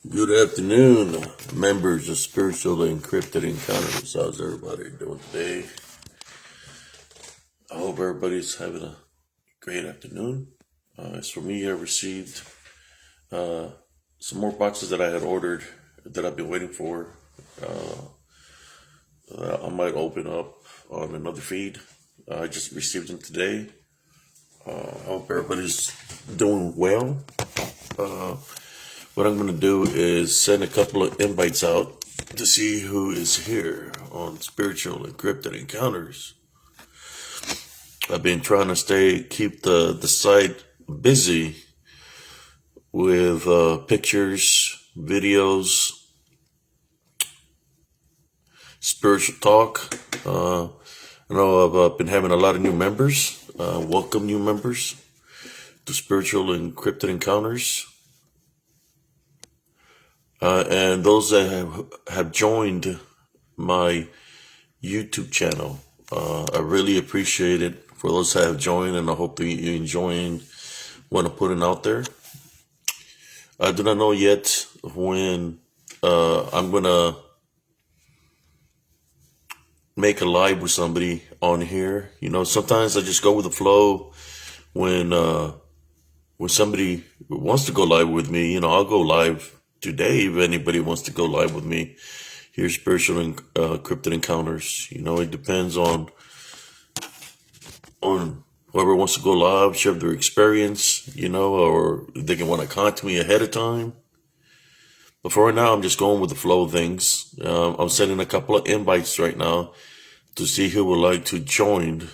Good afternoon, members of Spiritual Encrypted Encounters. How's everybody doing today? I hope everybody's having a great afternoon. As for me, I received some more boxes that I had ordered that I've been waiting for. I might open up on another feed. I just received them today. I hope everybody's doing well. What I'm going to do is send a couple of invites out to see who is here on Spiritual Encrypted Encounters. I've been trying to keep the site busy with pictures, videos, spiritual talk. I know I've been having a lot of new members. Welcome, new members, to Spiritual Encrypted Encounters. And those that have joined my YouTube channel, I really appreciate it for those that have joined, and I hope that you're enjoying what I'm putting out there. I do not know yet when I'm going to make a live with somebody on here. You know, sometimes I just go with the flow. When somebody wants to go live with me, you know, I'll go live today if anybody wants to go live with me. Here's Spiritual Encrypted Encounters. You know, it depends on whoever wants to go live, share their experience, you know, or they can want to contact me ahead of time. But for right now, I'm just going with the flow of things. I'm sending a couple of invites right now to see who would like to join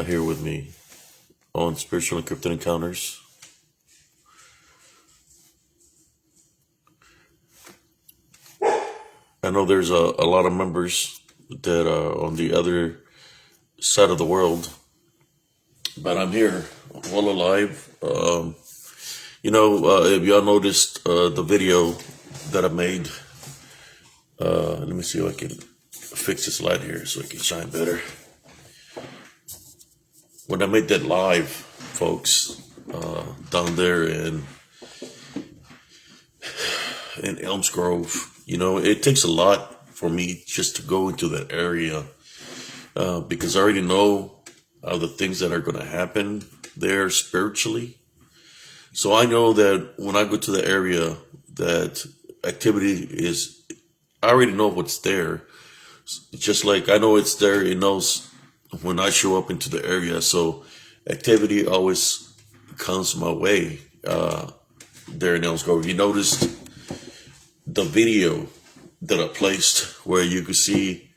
here with me on Spiritual Encrypted Encounters. I know there's a lot of members that are on the other side of the world, but I'm here, all alive. If y'all noticed the video that I made, let me see if I can fix this light here so it can shine better. When I made that live, folks, down there in Elms Grove, you know, it takes a lot for me just to go into that area because I already know the things that are going to happen there spiritually. So I know that when I go to the area, that activity is, I already know what's there. Just like I know it's there, it knows when I show up into the area. So activity always comes my way there in Elms Grove. You noticed the video that I placed where you could see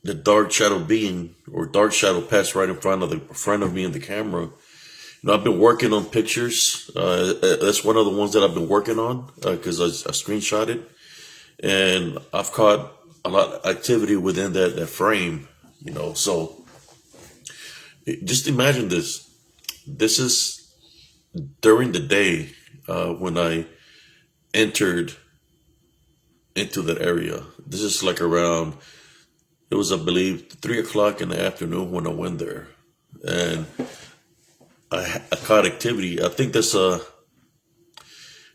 the dark shadow being or dark shadow pass right in front of me in the camera. You know, I've been working on pictures. That's one of the ones that I've been working on because I screenshot it, and I've caught a lot of activity within that frame. You know, so just imagine this. This is during the day when I entered into that area. This is like around, it was, I believe, 3 o'clock in the afternoon when I went there. And I caught activity. I think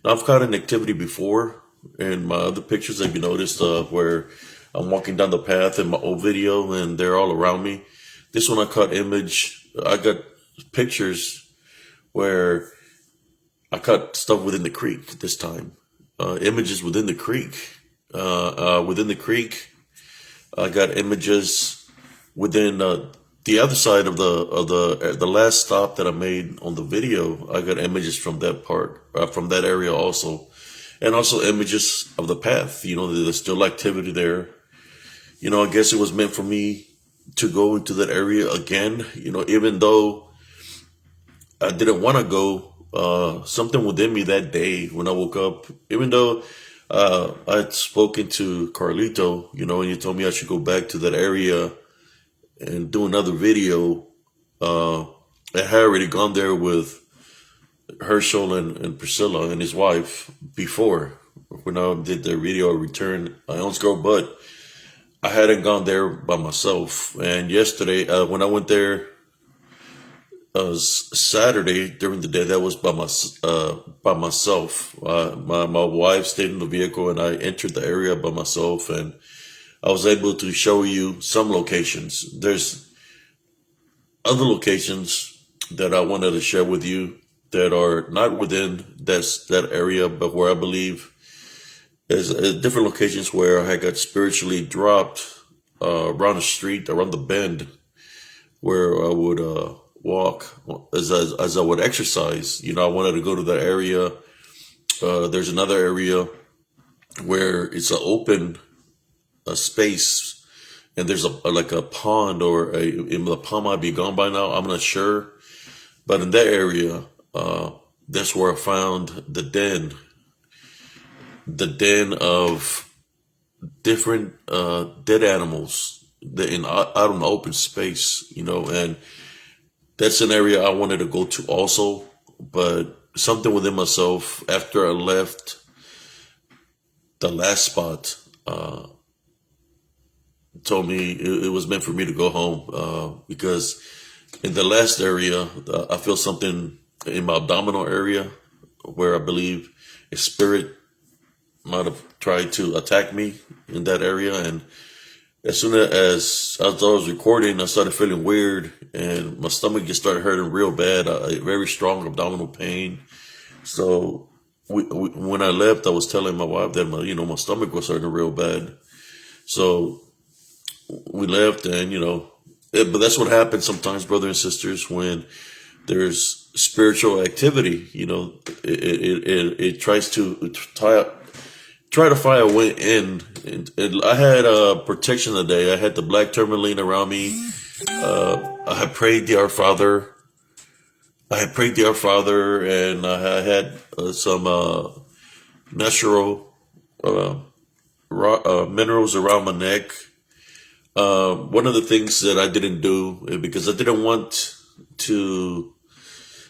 I've caught an activity before in my other pictures. Have you noticed where I'm walking down the path in my old video and they're all around me? This one I got pictures where I caught stuff within the creek this time. Images within the creek. Within the creek, I got images within the other side of the last stop that I made on the video. I got images from that part, from that area also, and also images of the path. You know, there's still activity there. You know, I guess it was meant for me to go into that area again. You know, even though I didn't want to go. Something within me that day when I woke up, even though I'd spoken to Carlito, you know, and he told me I should go back to that area and do another video. I had already gone there with Herschel and Priscilla and his wife before when I did the video return Elms Grove, but I hadn't gone there by myself. And yesterday, when I went there, Saturday during the day, that was by myself. My wife stayed in the vehicle, and I entered the area by myself, and I was able to show you some locations. There's other locations that I wanted to share with you that are not within that area, but where I believe there's different locations where I got spiritually dropped around the street, around the bend, where I would walk as I would exercise. I wanted to go to that area. There's another area where it's an open space, and there's like a pond, or the pond might be gone by now. I'm not sure, but in that area, that's where I found the den of different dead animals out in the open space, and that's an area I wanted to go to also. But something within myself, after I left the last spot, told me it was meant for me to go home, because in the last area, I feel something in my abdominal area where I believe a spirit might have tried to attack me in that area. And as soon as I was recording, I started feeling weird, and my stomach just started hurting real bad. Very strong abdominal pain. So when I left, I was telling my wife that my stomach was hurting real bad. So we left, and but that's what happens sometimes, brothers and sisters, when there's spiritual activity. It tries to try to find a way in. And I had protection today. I had the black tourmaline around me. I had prayed the Our Father. And I had some natural minerals around my neck. One of the things that I didn't do, because I didn't want to,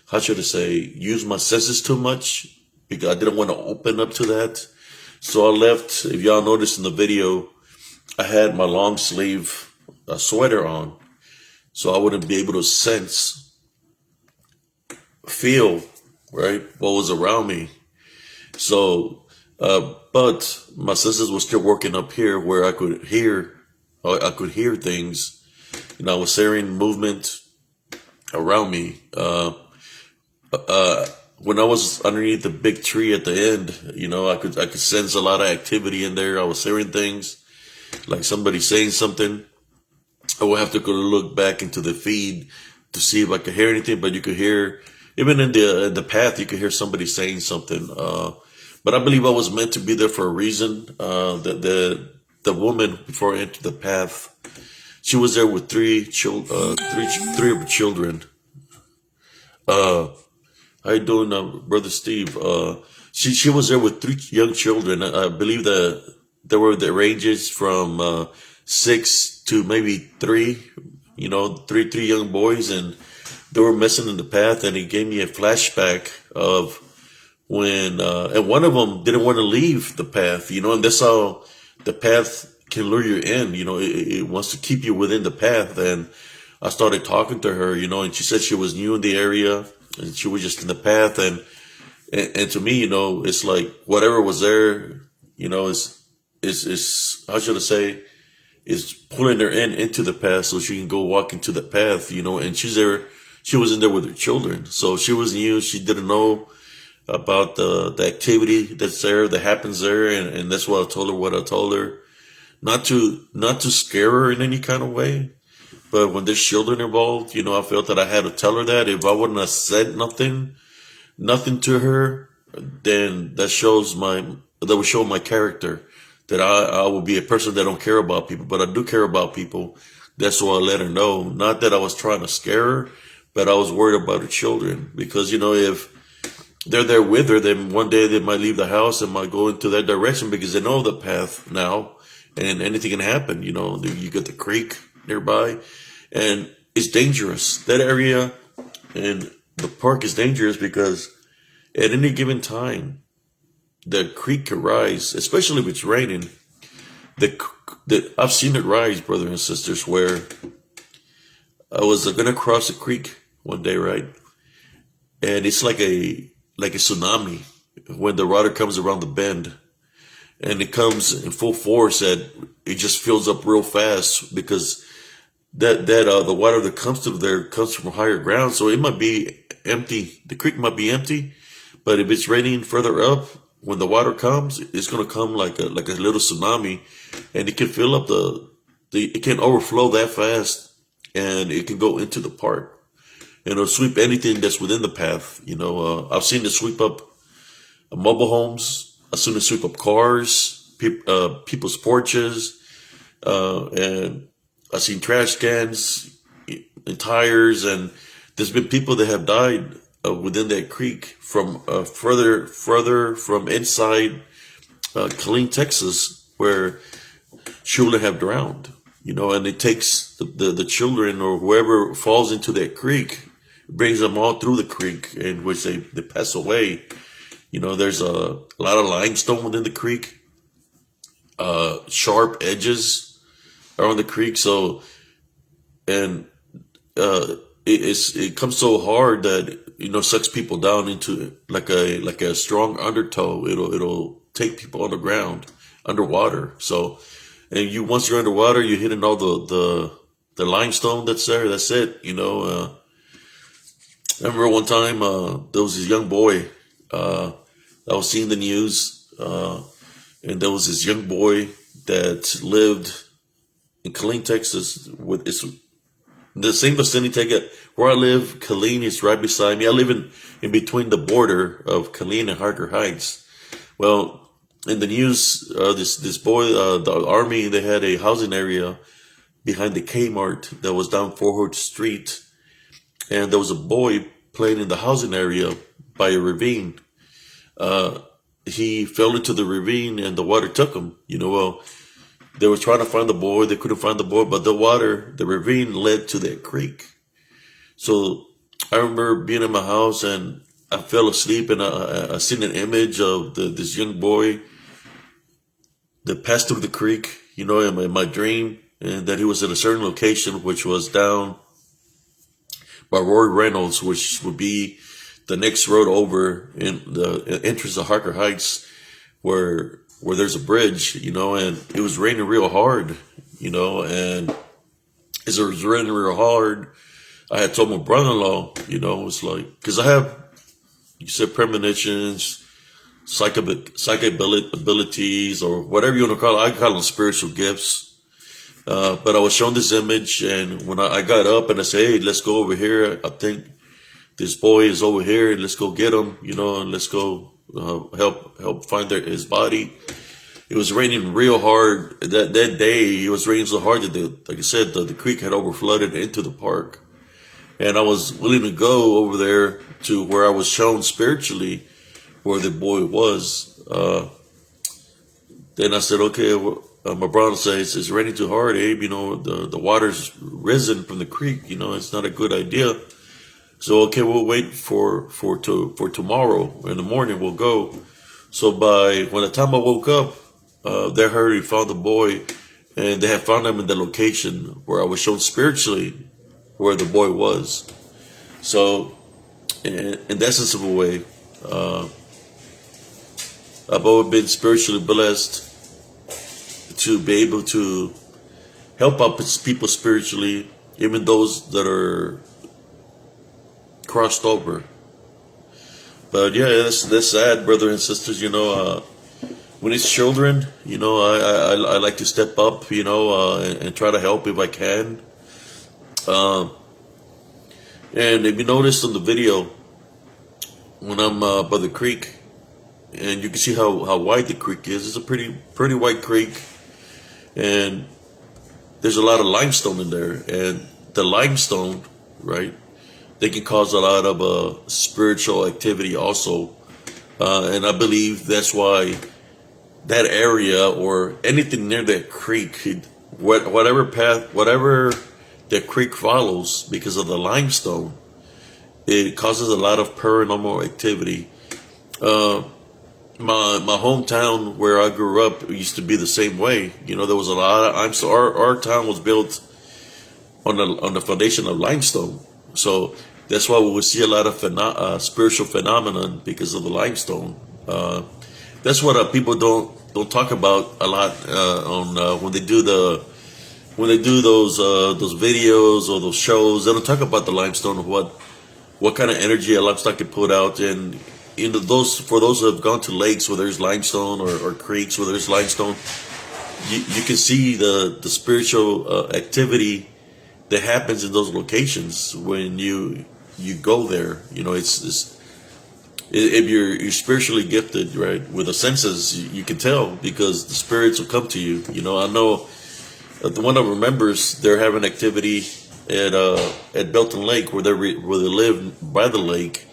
how should I say, use my senses too much, because I didn't want to open up to that. So I left. If y'all noticed in the video, I had my long sleeve sweater on, so I wouldn't be able to feel, right, what was around me. So, but my senses were still working up here, where I could hear things. I was hearing movement around me. When I was underneath the big tree at the end, I could sense a lot of activity in there. I was hearing things, like somebody saying something. I would have to go look back into the feed to see if I could hear anything, but you could hear, even in the path, you could hear somebody saying something. But I believe I was meant to be there for a reason. The woman, before I entered the path, she was there with three of her children. How you doing, Brother Steve? She was there with three young children. I believe that there were the ranges from 6 to maybe 3. Three young boys, and they were messing in the path. And he gave me a flashback of when, and one of them didn't want to leave the path. And that's how the path can lure you in. It wants to keep you within the path. And I started talking to her, and she said she was new in the area, and she was just in the path. And to me, it's like whatever was there, is how should I say, is pulling her into the path so she can go walk into the path, and she was in there with her children. So she was new. She didn't know about the activity that's there, that happens there. And that's why I told her what I told her. Not to scare her in any kind of way. But when there's children involved, I felt that I had to tell her that. If I wouldn't have said nothing to her, then that would show my character, that I will be a person that don't care about people, but I do care about people. That's why I let her know. Not that I was trying to scare her, but I was worried about her children, because if they're there with her, then one day they might leave the house and might go into that direction, because they know the path now, and anything can happen. You got the creek nearby, and it's dangerous. That area and the park is dangerous, because at any given time, the creek could rise, especially if it's raining. I've seen it rise, brothers and sisters, where I was going to cross the creek one day, right? And it's like a tsunami when the water comes around the bend, and it comes in full force, and it just fills up real fast because the water that comes through there comes from higher ground, so it might be empty. The creek might be empty, but if it's raining further up, when the water comes, it's gonna come like a little tsunami, and it can fill up it can overflow that fast, and it can go into the park, and it'll sweep anything that's within the path. I've seen it sweep up mobile homes. I've seen it sweep up cars, people's porches, and I've seen trash cans and tires, and there's been people that have died within that creek from further from inside Killeen, Texas, where children have drowned. And it takes the children or whoever falls into that creek, brings them all through the creek, in which they pass away. There's a lot of limestone within the creek, sharp edges around the creek. So, and it comes so hard that sucks people down into like a strong undertow. It'll take people underwater. So, and once you're underwater, you're hitting all the limestone that's there. That's it. I remember one time there was this young boy. I was seeing the news, and there was this young boy that lived in Killeen, Texas. It's the same vicinity. Where I live, Killeen is right beside me. I live in between the border of Killeen and Harker Heights. Well, in the news, this boy, the Army, they had a housing area behind the Kmart that was down 4th Street, and there was a boy playing in the housing area by a ravine. He fell into the ravine and the water took him. Well, they were trying to find the boy. They couldn't find the boy, but the ravine led to that creek. So I remember being in my house and I fell asleep, and I seen an image of this young boy that passed through the creek, in my dream, and that he was at a certain location, which was down by Roy Reynolds, which would be the next road over in the entrance of Harker Heights, where there's a bridge, and it was raining real hard, and as it was raining real hard, I had told my brother-in-law, it's like, because I have, you said, premonitions, psychic abilities, or whatever you want to call it. I call them spiritual gifts. But I was shown this image, and when I got up and I said, hey, let's go over here. I think this boy is over here, and let's go get him, and let's go help find his body. It was raining real hard that day. It was raining so hard that, like I said, the creek had overflooded into the park. And I was willing to go over there to where I was shown spiritually where the boy was. Then I said, okay, my brother says, it's raining too hard, Abe. The water's risen from the creek. It's not a good idea. So, okay, we'll wait for tomorrow in the morning. We'll go. So by the time I woke up, they already found the boy, and they had found him in the location where I was shown spiritually where the boy was. So, in that sense of a way, I've always been spiritually blessed to be able to help out people spiritually, even those that are crossed over. But yeah, that's sad, brothers and sisters. When it's children, I like to step up, and try to help if I can. And if you noticed on the video, when I'm by the creek, and you can see how wide the creek is. It's a pretty wide creek, and there's a lot of limestone in there. And the limestone, right, they can cause a lot of spiritual activity also. And I believe that's why that area or anything near that creek, whatever path, whatever the creek follows, because of the limestone, it causes a lot of paranormal activity. My hometown where I grew up used to be the same way. There was a lot of our town was built on the foundation of limestone. So That's why we will see a lot of spiritual phenomenon because of the limestone. That's what people don't talk about a lot on when they do those videos or those shows. They don't talk about the limestone of what kind of energy a limestone can put out. And for those who have gone to lakes where there's limestone or creeks where there's limestone, you can see the spiritual activity that happens in those locations when you go there. It's if you're spiritually gifted, right, with the senses, you can tell because the spirits will come to you. I know the one I remembers, they're having activity at Belton Lake where where they live by the lake,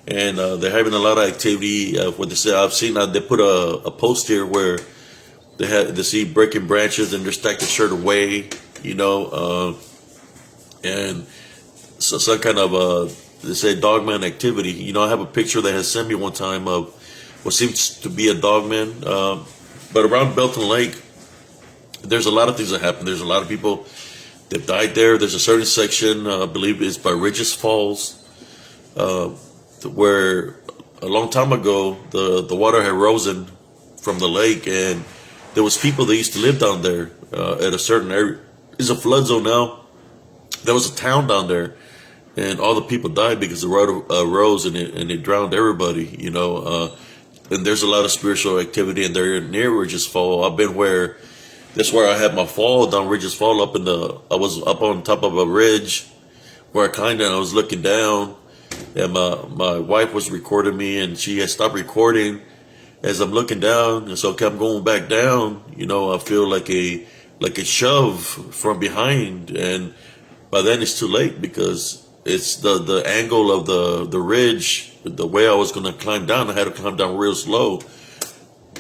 and they're having a lot of activity. What they say, I've seen they put a post here where they see breaking branches and they're stacked a shirt away, and so some kind of they say dogman activity. I have a picture that has sent me one time of what seems to be a dogman. But around Belton Lake, there's a lot of things that happen. There's a lot of people that died there. There's a certain section, I believe it's by Ridges Falls, where a long time ago the water had risen from the lake, and there was people that used to live down there at a certain area. It's a flood zone now. There was a town down there, and all the people died because the water rose and it drowned everybody. And there's a lot of spiritual activity in there near Ridges Fall. I've been that's where I had my fall down Ridges Fall. I was up on top of a ridge where I was looking down, and my wife was recording me, and she had stopped recording as I'm looking down, and so I'm going back down. I feel like a shove from behind, and by then it's too late because it's the angle of the ridge. The way I was going to climb down, I had to climb down real slow.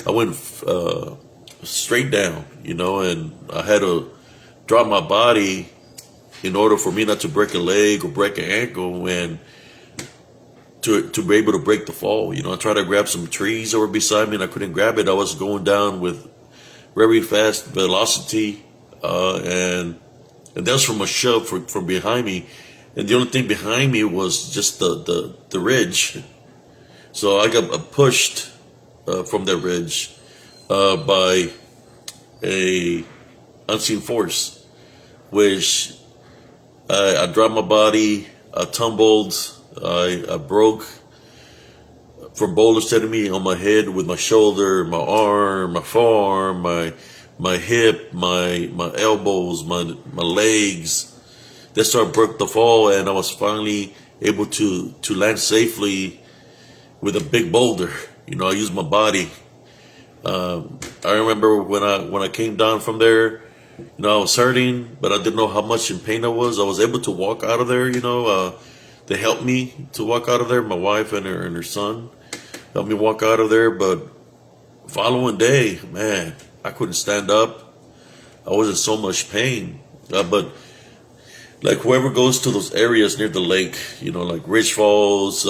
I went straight down, and I had to drop my body in order for me not to break a leg or break an ankle, and to be able to break the fall. I tried to grab some trees that were beside me, and I couldn't grab it. I was going down with very fast velocity, and that was from a shove from behind me. And the only thing behind me was just the ridge. So I got pushed from that ridge by a unseen force, which I dropped my body, I tumbled, I broke from boulders hitting me on my head with my shoulder, my arm, my forearm, my hip, my elbows, my legs. That started broke the fall, and I was finally able to land safely with a big boulder. I used my body. I remember when I came down from there, I was hurting, but I didn't know how much in pain I was. I was able to walk out of there. They helped me to walk out of there. My wife and her son helped me walk out of there. But following day, man, I couldn't stand up. I was in so much pain. But like whoever goes to those areas near the lake, like Ridge Falls,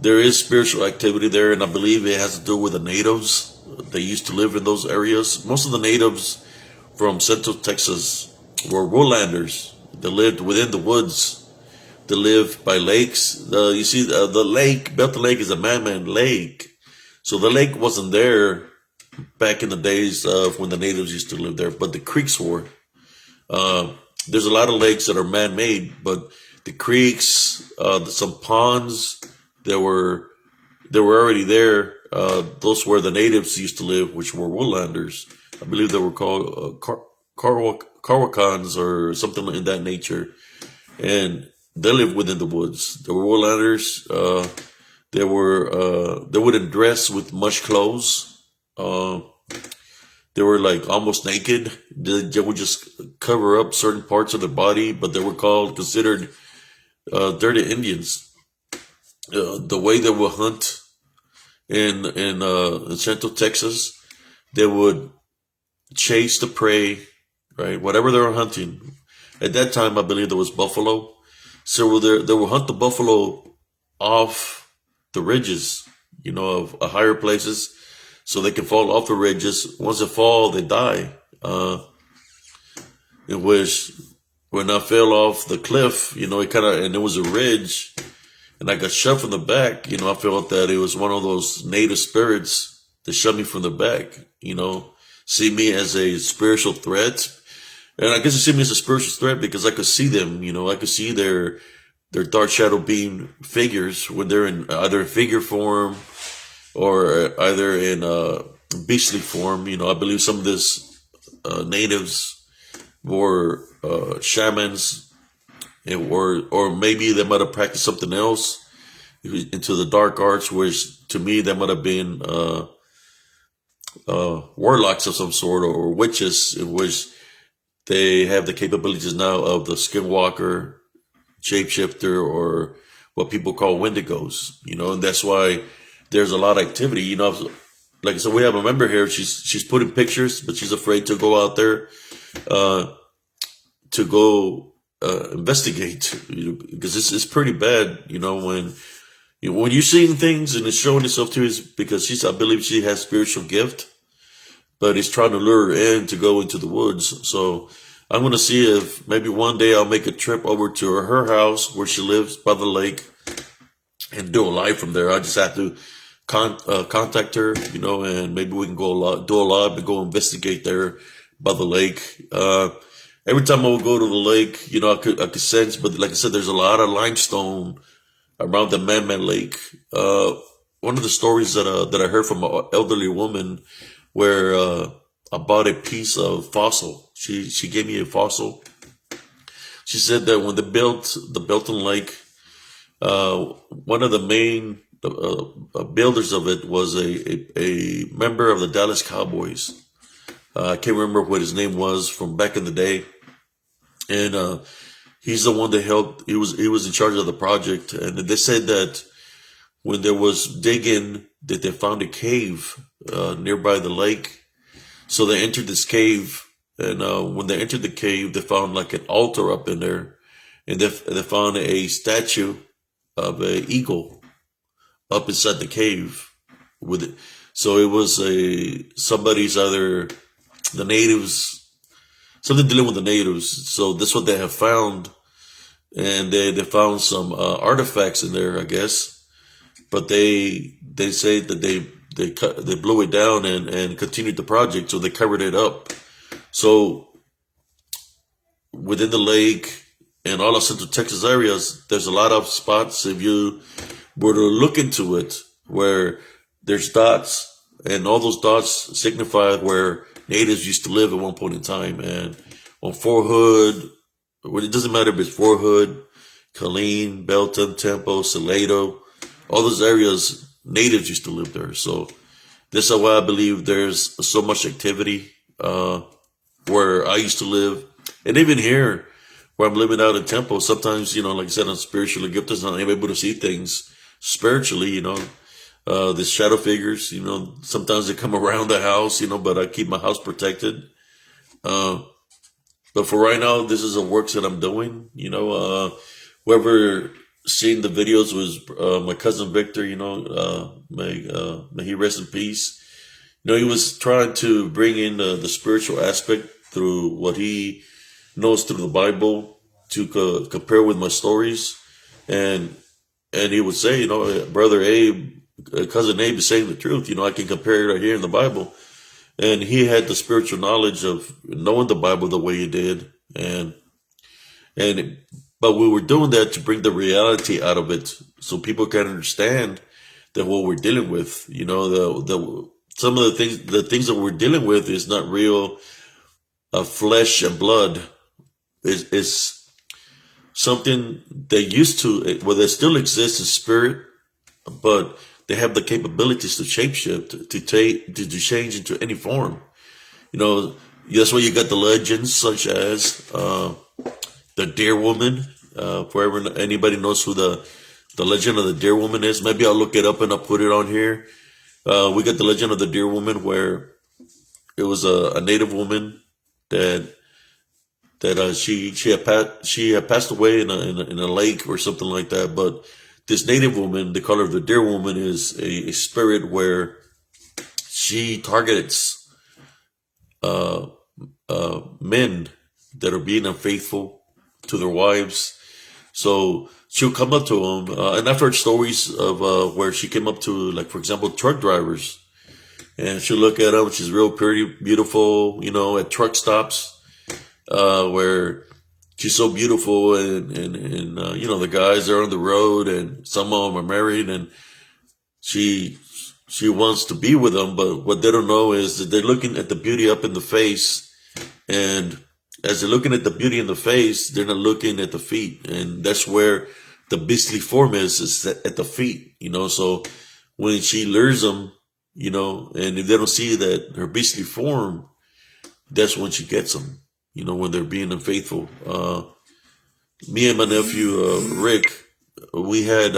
there is spiritual activity there, and I believe it has to do with the natives. They used to live in those areas. Most of the natives from Central Texas were woodlanders. They lived within the woods. They lived by lakes. You see, the lake, Belton Lake, is a man-made lake. So the lake wasn't there back in the days of when the natives used to live there, but the creeks were. There's a lot of lakes that are man-made, but the creeks, some ponds that were already there. Those were the natives used to live, which were woodlanders. I believe they were called Carwakans or something in that nature, and they lived within the woods. They were woodlanders. They wouldn't dress with much clothes. They were like almost naked. They would just cover up certain parts of their body, but they were considered dirty Indians. The way they would hunt in Central Texas, they would chase the prey, right? Whatever they were hunting. At that time, I believe there was buffalo. So they would hunt the buffalo off the ridges, of higher places, so they can fall off the ridges. Once they fall, they die. In which when I fell off the cliff, and there was a ridge, and I got shoved from the back. I felt that it was one of those native spirits that shoved me from the back. See me as a spiritual threat, and I guess they see me as a spiritual threat because I could see them. I could see their dark shadow being figures when they're in either in figure form or either in beastly form. I believe some of this natives were shamans, or maybe they might have practiced something else into the dark arts, which to me that might have been warlocks of some sort, or witches, in which they have the capabilities now of the skinwalker, shapeshifter, or what people call wendigos. And that's why there's a lot of activity. Like I said, we have a member here. She's putting pictures, but she's afraid to go out there to go investigate, because it's pretty bad. When you're seeing things and it's showing itself to us, because I believe she has spiritual gift, but it's trying to lure her in to go into the woods. So I'm going to see if maybe one day I'll make a trip over to her house where she lives by the lake and do a live from there. I just have to contact her, and maybe we can do a live and go investigate there by the lake. Every time I would go to the lake, I could sense, but like I said, there's a lot of limestone around the man-made lake. One of the stories that I heard from an elderly woman, where I bought a piece of fossil. She gave me a fossil. She said that when they built the Belton Lake, one of the main builders of it was a member of the Dallas Cowboys. I can't remember what his name was from back in the day, and he's the one that helped. He was in charge of the project, and they said that when there was digging, that they found a cave nearby the lake. So they entered this cave, and when they entered the cave, they found like an altar up in there, and they found a statue of an eagle up inside the cave with it. So it was somebody's, either the natives, something dealing with the natives. So that's what they have found, and they found some artifacts in there, I guess. But they say that they blew it down and continued the project, so they covered it up. So within the lake and all of Central Texas areas, there's a lot of spots, if you were to look into it, where there's dots, and all those dots signify where natives used to live at one point in time. And on Fort Hood, well, it doesn't matter if it's Fort Hood, Killeen, Belton, Temple, Salado, all those areas, natives used to live there. So this is why I believe there's so much activity where I used to live. And even here, where I'm living out in Temple, sometimes, like I said, I'm spiritually gifted, and I'm able to see things spiritually, the shadow figures, sometimes they come around the house, but I keep my house protected. But for right now, this is a work that I'm doing. Whoever seen the videos was my cousin Victor. May he rest in peace. He was trying to bring in the spiritual aspect through what he knows through the Bible to compare with my stories, and he would say, Brother Abe, cousin Abe is saying the truth. I can compare it right here in the Bible. And he had the spiritual knowledge of knowing the Bible the way he did. But we were doing that to bring the reality out of it, so people can understand that what we're dealing with, some of the things that we're dealing with is not real flesh and blood. It's something they used to, well, they still exists in spirit, but they have the capabilities to shapeshift, to change into any form. That's why you got the legends such as the Deer Woman. For anybody knows who the legend of the Deer Woman is, maybe I'll look it up and I'll put it on here. We got the legend of the Deer Woman, where it was a native woman that she had passed away in a lake or something like that. But this native woman, they call her the Deer Woman, is a spirit where she targets men that are being unfaithful, to their wives. So she'll come up to them, and I've heard stories of where she came up to, like, for example, truck drivers, and she'll look at them. She's real pretty, beautiful, at truck stops, where she's so beautiful, and the guys are on the road, and some of them are married, and she wants to be with them, but what they don't know is that they're looking at the beauty up in the face, and as they're looking at the beauty in the face, they're not looking at the feet, and that's where the beastly form is at the feet, so when she lures them, and if they don't see that her beastly form, that's when she gets them, when they're being unfaithful. Me and my nephew, Rick, we had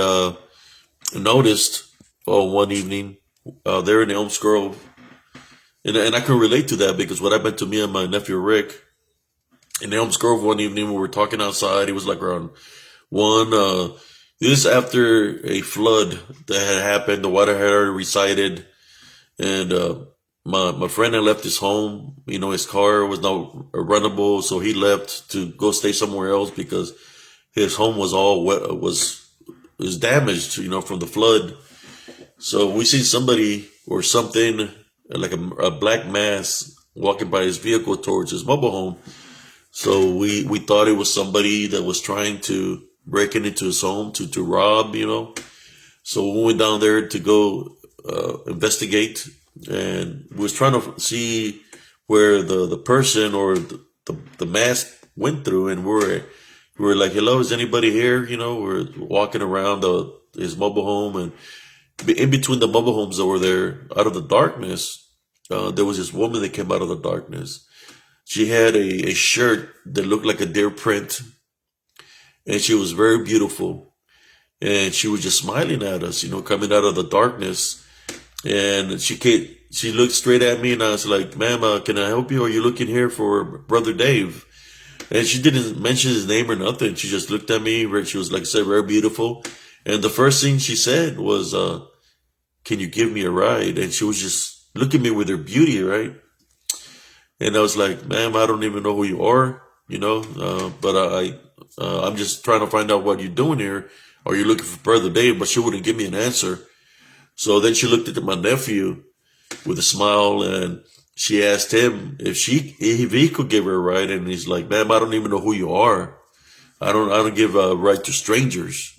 noticed one evening, there in Elms Grove, and I can relate to that because what happened to me and my nephew Rick in Elms Grove one evening, we were talking outside. It was like around one. This after a flood that had happened. The water had already receded, and my friend had left his home. His car was not runnable, so he left to go stay somewhere else because his home was all wet, was damaged, from the flood. So we see somebody or something like a black mass walking by his vehicle towards his mobile home. So we thought it was somebody that was trying to break into his home to rob, So we went down there to go investigate, and we was trying to see where the person or the mask went through, and we were like, "Hello, is anybody here?" We're walking around his mobile home, and in between the mobile homes that were there, out of the darkness, there was this woman that came out of the darkness. She had a shirt that looked like a deer print, and she was very beautiful. And she was just smiling at us, coming out of the darkness. And she looked straight at me, and I was like, "Ma'am, can I help you? Are you looking here for Brother Dave?" And she didn't mention his name or nothing. She just looked at me. She was, like I said, very beautiful. And the first thing she said was, "Can you give me a ride?" And she was just looking at me with her beauty, right? And I was like, "Ma'am, I don't even know who you are, but I'm just trying to find out what you're doing here. Are you looking for Brother Dave?" But she wouldn't give me an answer. So then she looked at my nephew with a smile, and she asked him if he could give her a ride. And he's like, "Ma'am, I don't even know who you are. I don't give a ride to strangers,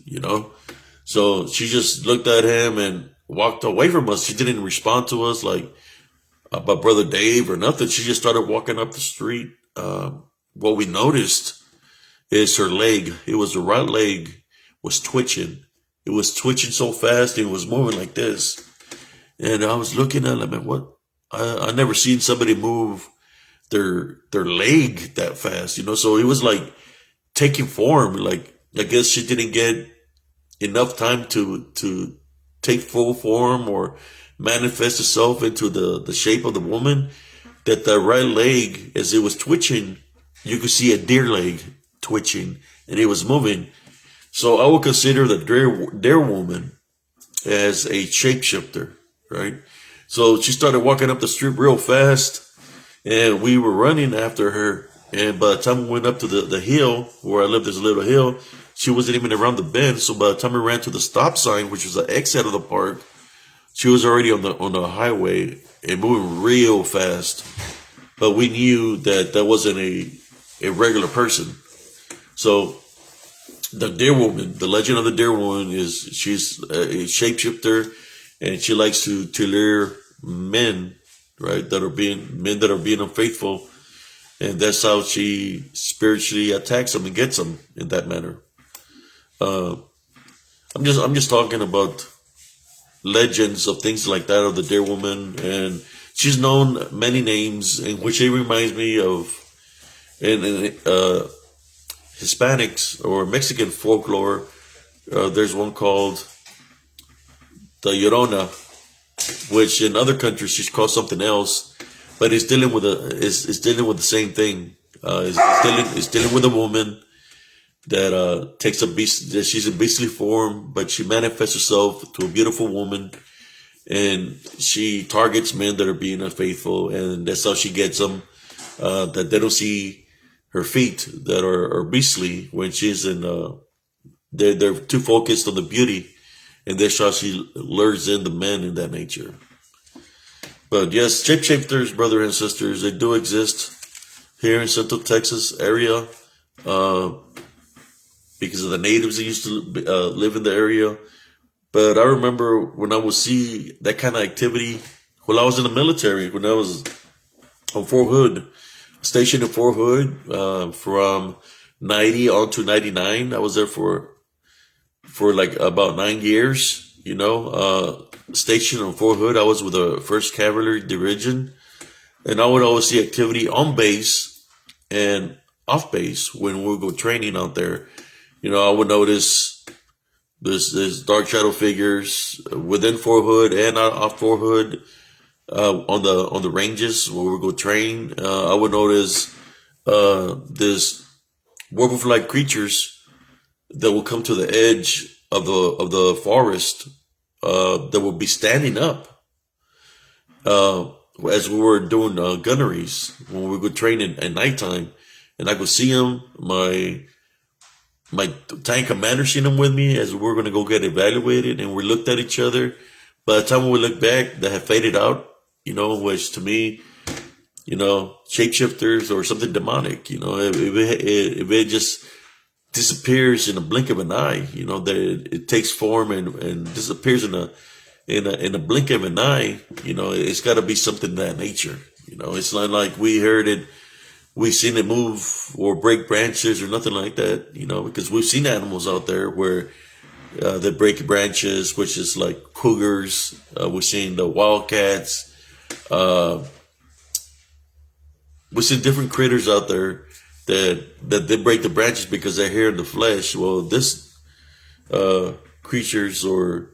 So she just looked at him and walked away from us. She didn't respond to us like about Brother Dave or nothing. She just started walking up the street. What we noticed is her leg. It was the right leg was twitching. It was twitching so fast, and it was moving like this. And I was looking at it, man, what? I never seen somebody move their leg that fast, So it was like taking form. Like, I guess she didn't get enough time to take full form or manifest itself into the shape of the woman, that the right leg, as it was twitching, you could see a deer leg twitching, and it was moving. So I would consider the deer woman as a shapeshifter, right? So she started walking up the street real fast, and we were running after her. And by the time we went up to the hill where I live, there's a little hill, she wasn't even around the bend. So by the time we ran to the stop sign, which was the exit of the park, she was already on the highway and moving real fast. But we knew that wasn't a regular person. So the deer woman, the legend of the deer woman, she's a shapeshifter, and she likes to lure men, right, that are being unfaithful, and that's how she spiritually attacks them and gets them in that manner. I'm just talking about legends of things like that of the deer woman, and she's known many names, in which it reminds me of Hispanics or Mexican folklore. There's one called the Llorona, which in other countries she's called something else, but it's dealing with the same thing. It's dealing with a woman that takes a beast. That she's a beastly form, but she manifests herself to a beautiful woman, and she targets men that are being unfaithful, and that's how she gets them. That they don't see her feet that are beastly when she's in. They're too focused on the beauty, and that's how she lures in the men in that nature. But yes, shapeshifters, brothers and sisters, they do exist here in Central Texas area because of the natives that used to live in the area. But I remember when I would see that kind of activity when I was in the military, when I was on Fort Hood, stationed in Fort Hood from 90 on to 99. I was there for like about 9 years, stationed on Fort Hood. I was with the 1st Cavalry Division, and I would always see activity on base and off base when we would go training out there. I would notice there's dark shadow figures within Fort Hood and off Fort Hood on the ranges where we go train. I would notice this werewolf-like creatures that will come to the edge of the forest that will be standing up as we were doing gunneries when we would train at nighttime, and I could see them. My tank commander seen them with me as we were going to go get evaluated, and we looked at each other. By the time we looked back, they had faded out, which to me, shapeshifters or something demonic, if it just disappears in a blink of an eye, that it takes form and disappears in a blink of an eye, it's got to be something of that nature. It's not like we heard it, we seen it move or break branches or nothing like that, because we've seen animals out there where they break branches, which is like cougars. We've seen the wildcats. We've seen different critters out there that they break the branches because they're here in the flesh. Well, this creatures or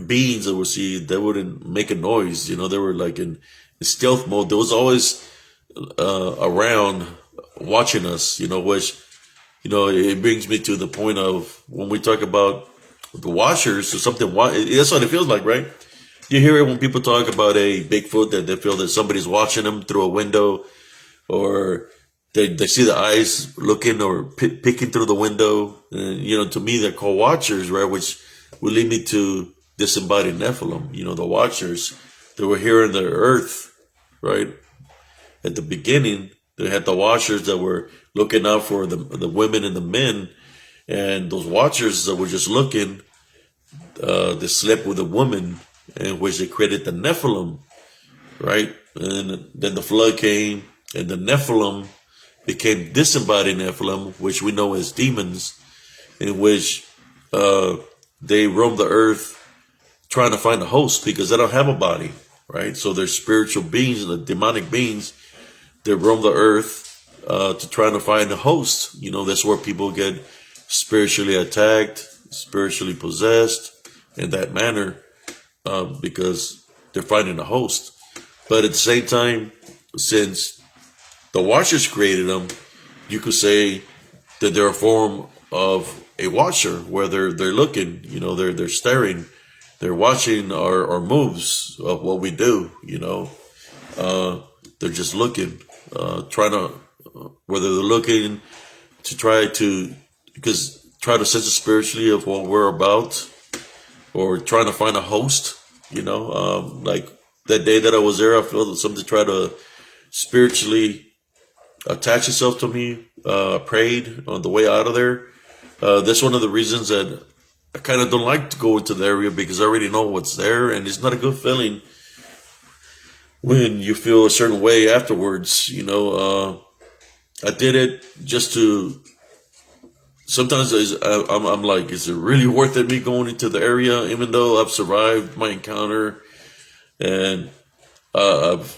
beings that we see, they wouldn't make a noise. They were like in stealth mode. They was always around watching us, which, it brings me to the point of when we talk about the watchers or something. That's what it feels like, right? You hear it when people talk about a Bigfoot, that they feel that somebody's watching them through a window, or they see the eyes looking or peeking through the window. And, to me, they're called watchers, right? Which will lead me to disembodied Nephilim, the watchers. They were here on the earth, right? At the beginning, they had the watchers that were looking out for the women and the men. And those watchers that were just looking, they slept with a woman, in which they created the Nephilim, right? And then the flood came, and the Nephilim became disembodied Nephilim, which we know as demons, in which they roam the earth trying to find a host because they don't have a body, right? So they're spiritual beings, the demonic beings. They roam the earth to try to find a host. That's where people get spiritually attacked, spiritually possessed in that manner because they're finding a host. But at the same time, since the watchers created them, you could say that they're a form of a watcher where they're looking, they're staring, they're watching our moves of what we do, they're just looking, trying to, whether they're looking to try to sense it spiritually of what we're about, or trying to find a host, like that day that I was there, I felt something try to spiritually attach itself to me. Prayed on the way out of there. That's one of the reasons that I kind of don't like to go into the area, because I already know what's there, and it's not a good feeling when you feel a certain way afterwards. I did it just to. Sometimes I'm like, is it really worth it me going into the area, even though I've survived my encounter, and I've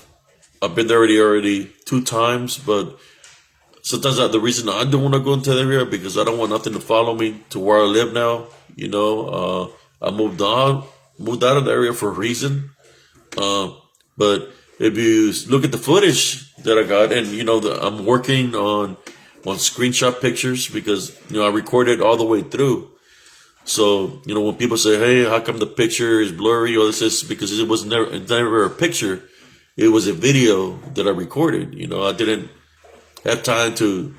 been there already 2 times, but sometimes the reason I don't want to go into the area because I don't want nothing to follow me to where I live now. I moved out of the area for a reason. But if you look at the footage that I got, and I'm working on screenshot pictures because I recorded all the way through. So when people say, "Hey, how come the picture is blurry?" or this is because it was never a picture. It was a video that I recorded. I didn't have time to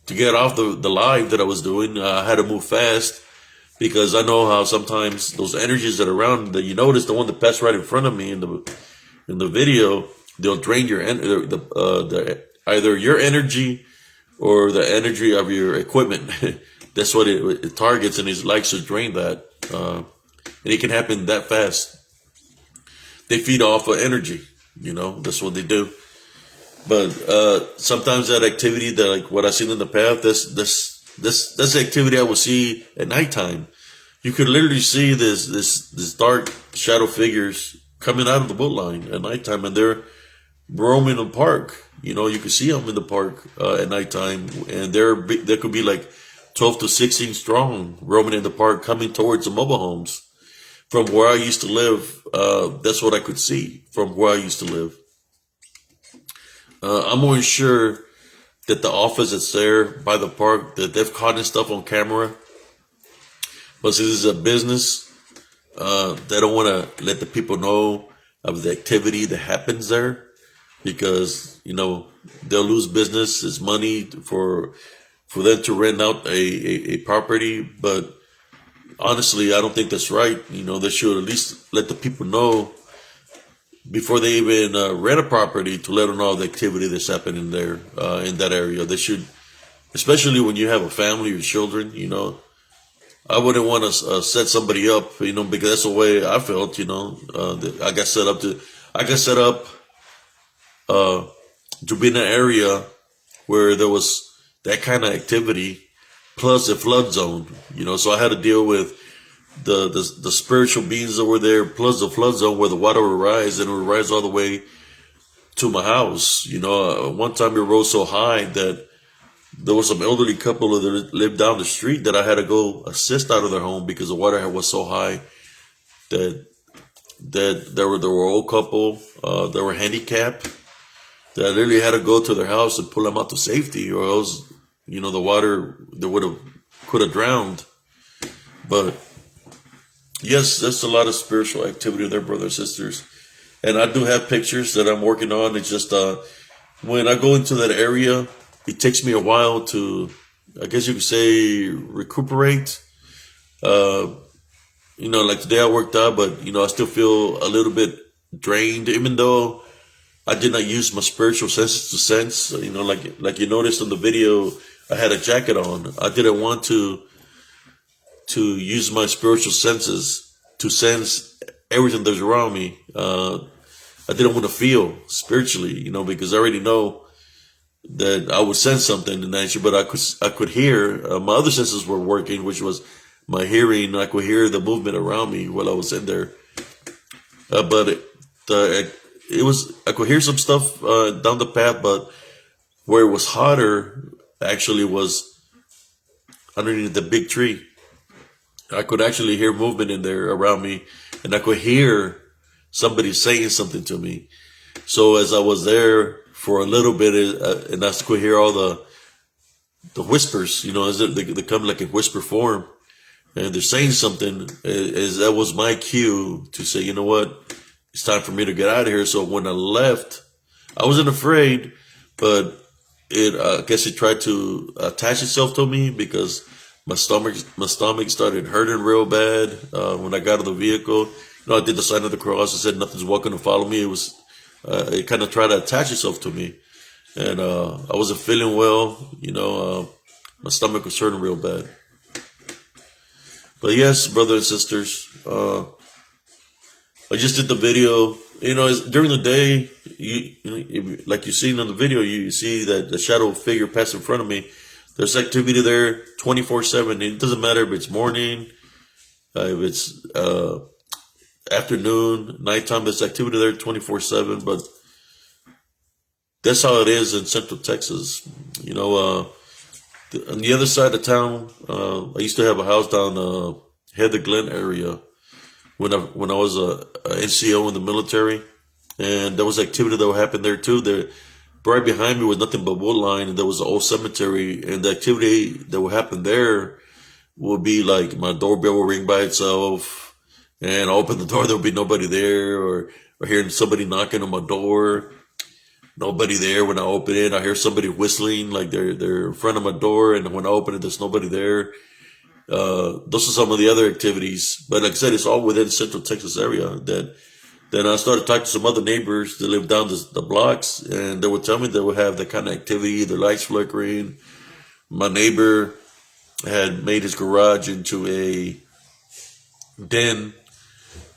to get off the live that I was doing. I had to move fast because I know how sometimes those energies that are around that you notice the one that passed right in front of me in the video, they'll drain your either your energy or the energy of your equipment. That's what it targets, and it likes to drain that. And it can happen that fast. They feed off of energy, that's what they do. But sometimes that activity, that like what I've seen in the past, that's the activity I will see at nighttime. You could literally see this dark shadow figures coming out of the boat line at nighttime, and they're roaming the park. You could see them in the park at nighttime, and there could be like 12 to 16 strong roaming in the park, coming towards the mobile homes. From where I used to live, that's what I could see from where I used to live. I'm more sure that the office that's there by the park, that they've caught stuff on camera. But since it's a business, they don't want to let the people know of the activity that happens there, because they'll lose business. It's money for them to rent out a property. But honestly, I don't think that's right. They should at least let the people know before they even rent a property, to let them know the activity that's happening there in that area. They should, especially when you have a family or children. I wouldn't want to set somebody up, because that's the way I felt. I got set up to be in an area where there was that kind of activity, plus a flood zone. So I had to deal with the spiritual beings that were there, plus the flood zone where the water would rise, and it would rise all the way to my house. One time it rose so high that there was some elderly couple that lived down the street that I had to go assist out of their home, because the water was so high that there were an old couple, they were handicapped, that I literally had to go to their house and pull them out to safety, or else, the water, they could have drowned. But yes, there's a lot of spiritual activity there, brothers and sisters. And I do have pictures that I'm working on. It's just when I go into that area, it takes me a while to, I guess you could say, recuperate. Like today I worked out, but I still feel a little bit drained, even though I did not use my spiritual senses to sense. Like you noticed in the video, I had a jacket on. I didn't want to use my spiritual senses to sense everything that's around me. I didn't want to feel spiritually, because I already know that I would sense something in nature, but I could hear. My other senses were working, which was my hearing. I could hear the movement around me while I was in there. But it was, I could hear some stuff down the path, but where it was hotter actually was underneath the big tree. I could actually hear movement in there around me, and I could hear somebody saying something to me. So as I was there for a little bit, and I could hear all the whispers, as they come like in whisper form, and they're saying something. That was my cue to say, you know what, it's time for me to get out of here. So when I left, I wasn't afraid, but I guess it tried to attach itself to me, because my stomach started hurting real bad when I got out of the vehicle. I did the sign of the cross. I said nothing's welcome to follow me. It kind of tried to attach itself to me, and I wasn't feeling well. My stomach was hurting real bad. But yes, brothers and sisters, I just did the video. During the day, like you seen in the video, you see that the shadow figure pass in front of me. There's activity there 24/7. It doesn't matter if it's morning, if it's afternoon, nighttime. There's activity there 24/7. But that's how it is in Central Texas. On the other side of town, I used to have a house down Heather Glen area when I was a NCO in the military, and there was activity that would happen there too. Right behind me was nothing but wood line, and there was an old cemetery, and the activity that would happen there would be like my doorbell would ring by itself, and I open the door, there would be nobody there, or hearing somebody knocking on my door. Nobody there. When I open it, I hear somebody whistling like they're in front of my door, and when I open it, there's nobody there. Those are some of the other activities, but like I said, it's all within Central Texas area. That then I started talking to some other neighbors that live down the blocks, and they would tell me they would have that kind of activity, the lights flickering. My neighbor had made his garage into a den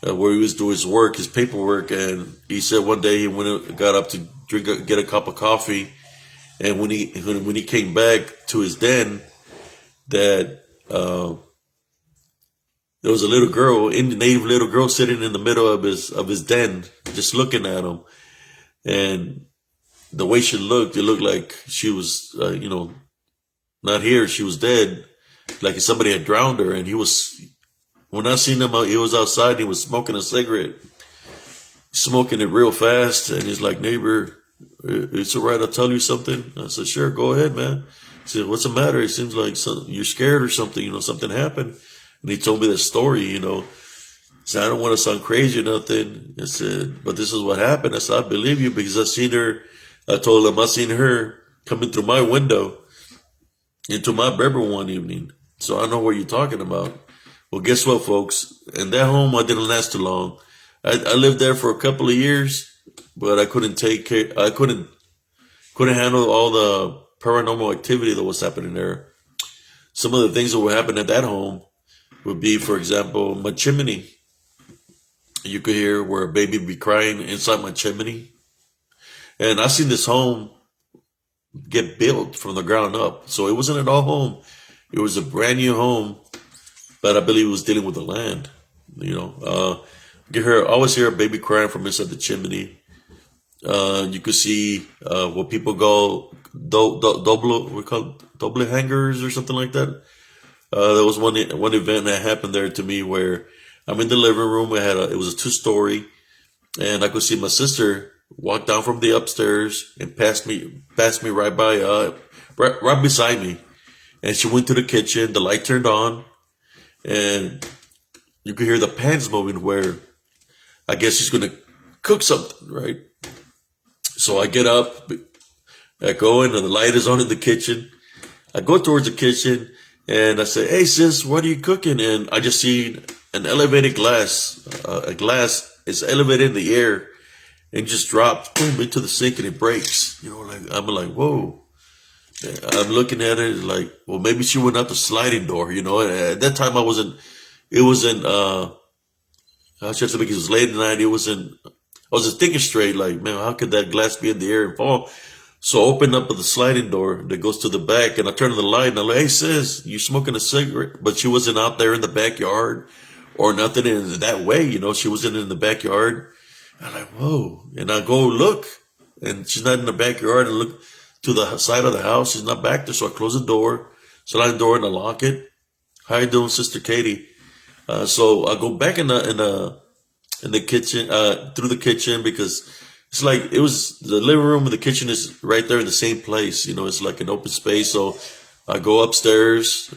where he was doing his work, his paperwork, and he said one day he got up to get a cup of coffee, and when he came back to his den, that there was a little girl, Indian native little girl, sitting in the middle of his den, just looking at him, and the way she looked, it looked like she was not here, she was dead, like somebody had drowned her, and when I seen him, he was outside, and he was smoking a cigarette, smoking it real fast, and he's like, neighbor, it's all right, I'll tell you something. I said, sure, go ahead, man. He said, what's the matter? It seems like you're scared or something, something happened. And he told me the story, He said, I don't want to sound crazy or nothing. I said, but this is what happened. I said, I believe you because I told him I seen her coming through my window into my bedroom one evening. So I know what you're talking about. Well, guess what, folks? In that home, I didn't last too long. I lived there for a couple of years, but I couldn't take care. I couldn't handle all the paranormal activity that was happening there. Some of the things that would happen at that home would be, for example, my chimney. You could hear where a baby would be crying inside my chimney. And I seen this home get built from the ground up. So it wasn't an old home. It was a brand new home, but I believe it was dealing with the land. Always hear a baby crying from inside the chimney. You could see what people call double hangers or something like that. There was one event that happened there to me where I'm in the living room. It was a 2-story, and I could see my sister walk down from the upstairs and pass me right by, right beside me. And she went to the kitchen. The light turned on, and you could hear the pans moving. Where I guess she's gonna cook something, right? So I get up, I go in, and the light is on in the kitchen. I go towards the kitchen, and I say, "Hey sis, what are you cooking?" And I just see an elevated glass. A glass is elevated in the air and just drops boom into the sink, and it breaks. I'm like, whoa. I'm looking at it like, well, maybe she went out the sliding door. At that time I wasn't. It wasn't. I should think it was late at night. I wasn't thinking straight. Like, man, how could that glass be in the air and fall? So I open up the sliding door that goes to the back, and I turn on the light, and I'm like, hey, sis, you smoking a cigarette? But she wasn't out there in the backyard or nothing in that way. She wasn't in the backyard. I'm like, whoa. And I go look, and she's not in the backyard, and look to the side of the house. She's not back there. So I close the door, slide the door, and I lock it. How you doing, Sister Katie? So I go back in the kitchen, through the kitchen, because it's like it was the living room and the kitchen is right there in the same place. It's like an open space. So I go upstairs,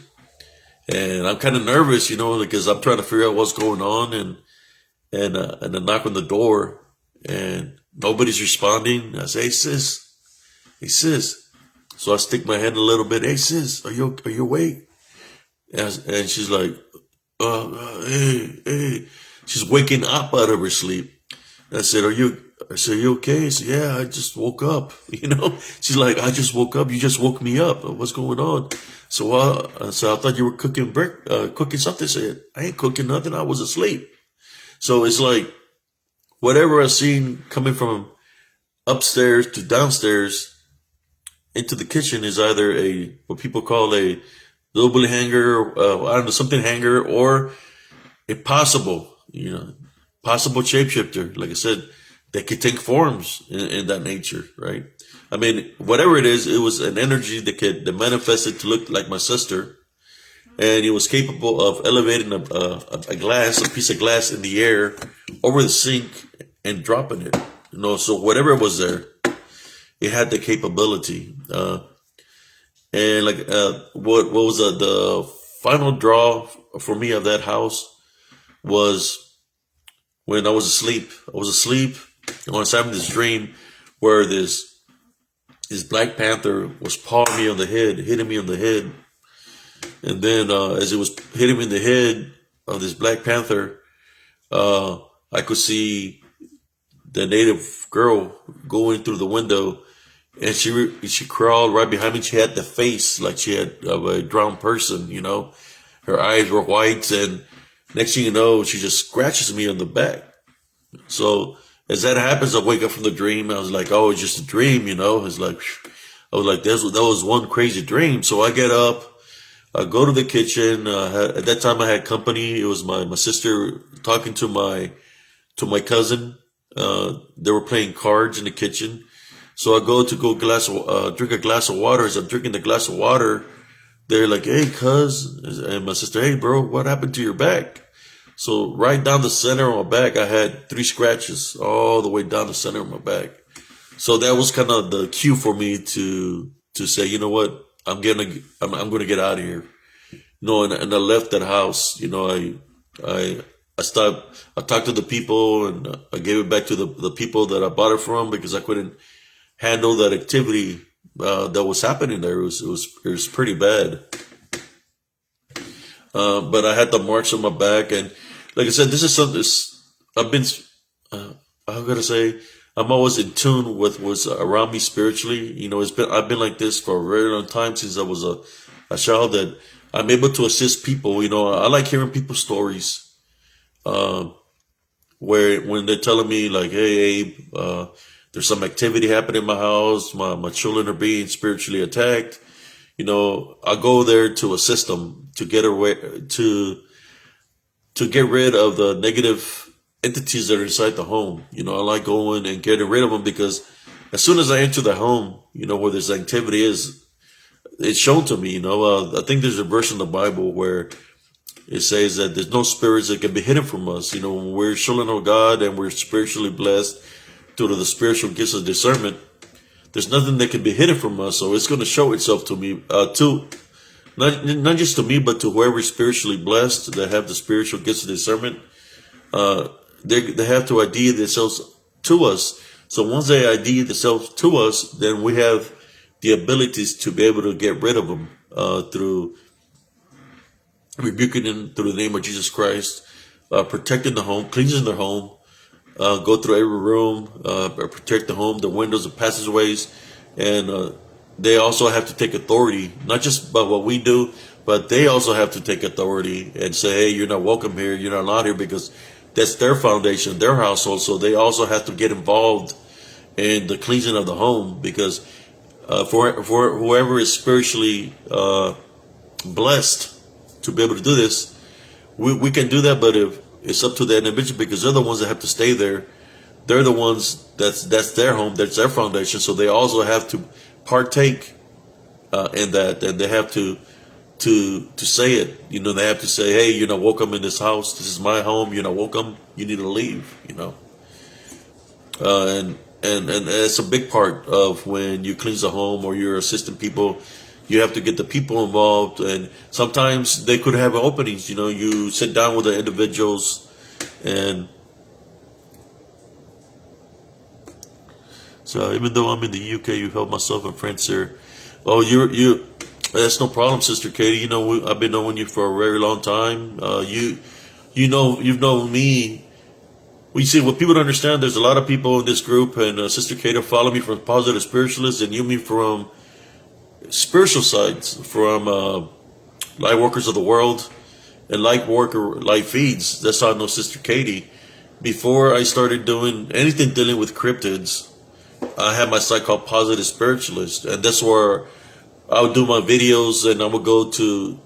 and I'm kind of nervous, because I'm trying to figure out what's going on, and I knock on the door, and nobody's responding. I say, hey sis. So I stick my head a little bit. Hey sis, are you awake? And she's like, hey. She's waking up out of her sleep. I said, are you okay? I said, yeah, I just woke up. She's like, I just woke up. You just woke me up. What's going on? So I thought you were cooking something. I said, I ain't cooking nothing. I was asleep. So it's like whatever I seen coming from upstairs to downstairs into the kitchen is either what people call a double hanger, I don't know, something hanger, or a possible shapeshifter. Like I said, they could take forms in that nature, right? I mean, whatever it is, it was an energy that manifested to look like my sister, and it was capable of elevating a piece of glass in the air over the sink and dropping it. So whatever was there, it had the capability. And what was the final draw for me of that house was when I was asleep. I was having this dream where this this Black Panther was pawing me on the head, hitting me on the head. And then as it was hitting me in the head of this Black Panther, I could see the native girl going through the window, and she crawled right behind me. She had the face like she had of a drowned person, you know. Her eyes were white, and next thing you know, she just scratches me on the back. So as that happens, I wake up from the dream. I was like, oh, it's just a dream, you know. It's like, I was like, that was one crazy dream. So I get up, I go to the kitchen. At that time, I had company. It was my sister talking to my cousin. They were playing cards in the kitchen. So I go to drink a glass of water. As I'm drinking the glass of water, they're like, hey, cuz, and my sister, hey, bro, what happened to your back? So right down the center of my back, I had 3 scratches all the way down the center of my back. So that was kind of the cue for me to say, you know what, I'm going to get out of here. No, and I left that house. You know, I stopped. I talked to the people, and I gave it back to the people that I bought it from, because I couldn't handle that activity that was happening there. It was pretty bad. But I had the marks on my back, and like I said, this is something I've been. I'm gonna say I'm always in tune with what's around me spiritually. You know, I've been like this for a very long time, since I was a child, that I'm able to assist people. You know, I like hearing people's stories. Where when they're telling me like, hey, Abe, there's some activity happening in my house, my children are being spiritually attacked. You know, I go there to assist them to get away, to get rid of the negative entities that are inside the home. You know, I like going and getting rid of them, because as soon as I enter the home, you know, where this activity is, it's shown to me. You know, I think there's a verse in the Bible where it says that there's no spirits that can be hidden from us. You know, when we're children of God and we're spiritually blessed due to the spiritual gifts of discernment, there's nothing that can be hidden from us. So it's going to show itself to me, not just to me, but to whoever is spiritually blessed, that have the spiritual gifts of discernment. They have to ID themselves to us. So once they ID themselves to us, then we have the abilities to be able to get rid of them through rebuking them through the name of Jesus Christ, protecting the home, cleansing their home, go through every room, protect the home, the windows, the passageways, and they also have to take authority, not just by what we do, but they also have to take authority and say, hey, you're not welcome here, you're not allowed here, because that's their foundation, their household. So they also have to get involved in the cleansing of the home, because for whoever is spiritually blessed to be able to do this, we can do that, but if it's up to the individual, because they're the ones that have to stay there. They're the ones that's their home, that's their foundation. So they also have to partake in that, and they have to say it. You know, they have to say, hey, you're not welcome in this house. This is my home. You're not welcome. You need to leave. You know, and it's a big part of when you cleanse a home or you're assisting people. You have to get the people involved, and sometimes they could have openings. You know, you sit down with the individuals, and so even though I'm in the UK, you help myself and friends here. Oh, you. That's no problem, Sister Katie. You know, I've been knowing you for a very long time. You've known me. We see what people don't understand. There's a lot of people in this group, and Sister Katie follow me from Positive Spiritualists, and you me from spiritual sides, from Light Workers of the World and Light Feeds. That's how I know Sister Katie. Before I started doing anything dealing with cryptids, I had my site called Positive Spiritualist, and that's where I would do my videos, and I would go to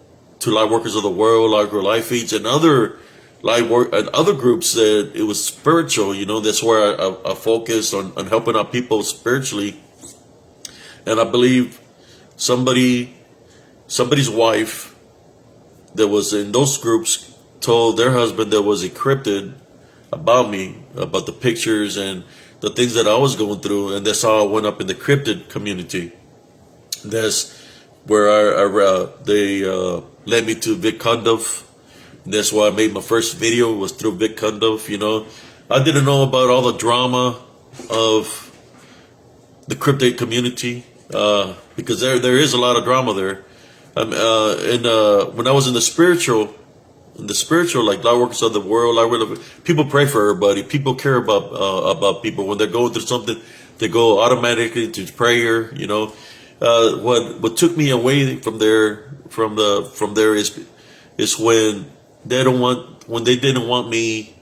Light Workers of the World, Light Feeds, and other and other groups that it was spiritual. You know, that's where I focused on helping out people spiritually, and I believe somebody's wife that was in those groups told their husband that was encrypted about me, about the pictures and the things that I was going through, and that's how I went up in the cryptid community. That's where they led me to Vic Kundov. That's why I made my first video, was through Vic Kundov. You know, I didn't know about all the drama of the cryptic community, because there is a lot of drama there. And when I was in the spiritual, like light workers of the world, people pray for everybody. People care about people when they're going through something. They go automatically to prayer. What took me away from there is when they didn't want me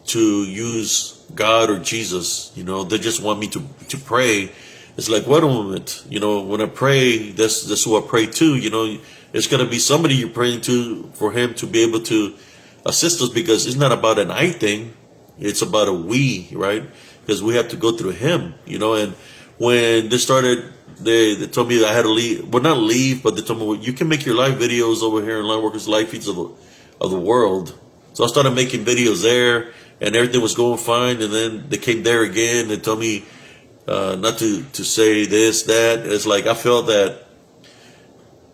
to use God or Jesus. They just want me to pray. It's like, wait a moment, when I pray, that's who I pray to. It's gonna be somebody you're praying to for him to be able to assist us, because it's not about an I thing, it's about a we, right? Because we have to go through him, and when they started, they told me that I had to leave. Well, not leave, but they told me, well, you can make your live videos over here in Lightworkers Live Feeds of the world. So I started making videos there, and everything was going fine. And then they came there again and told me not to say this, that. It's like I felt that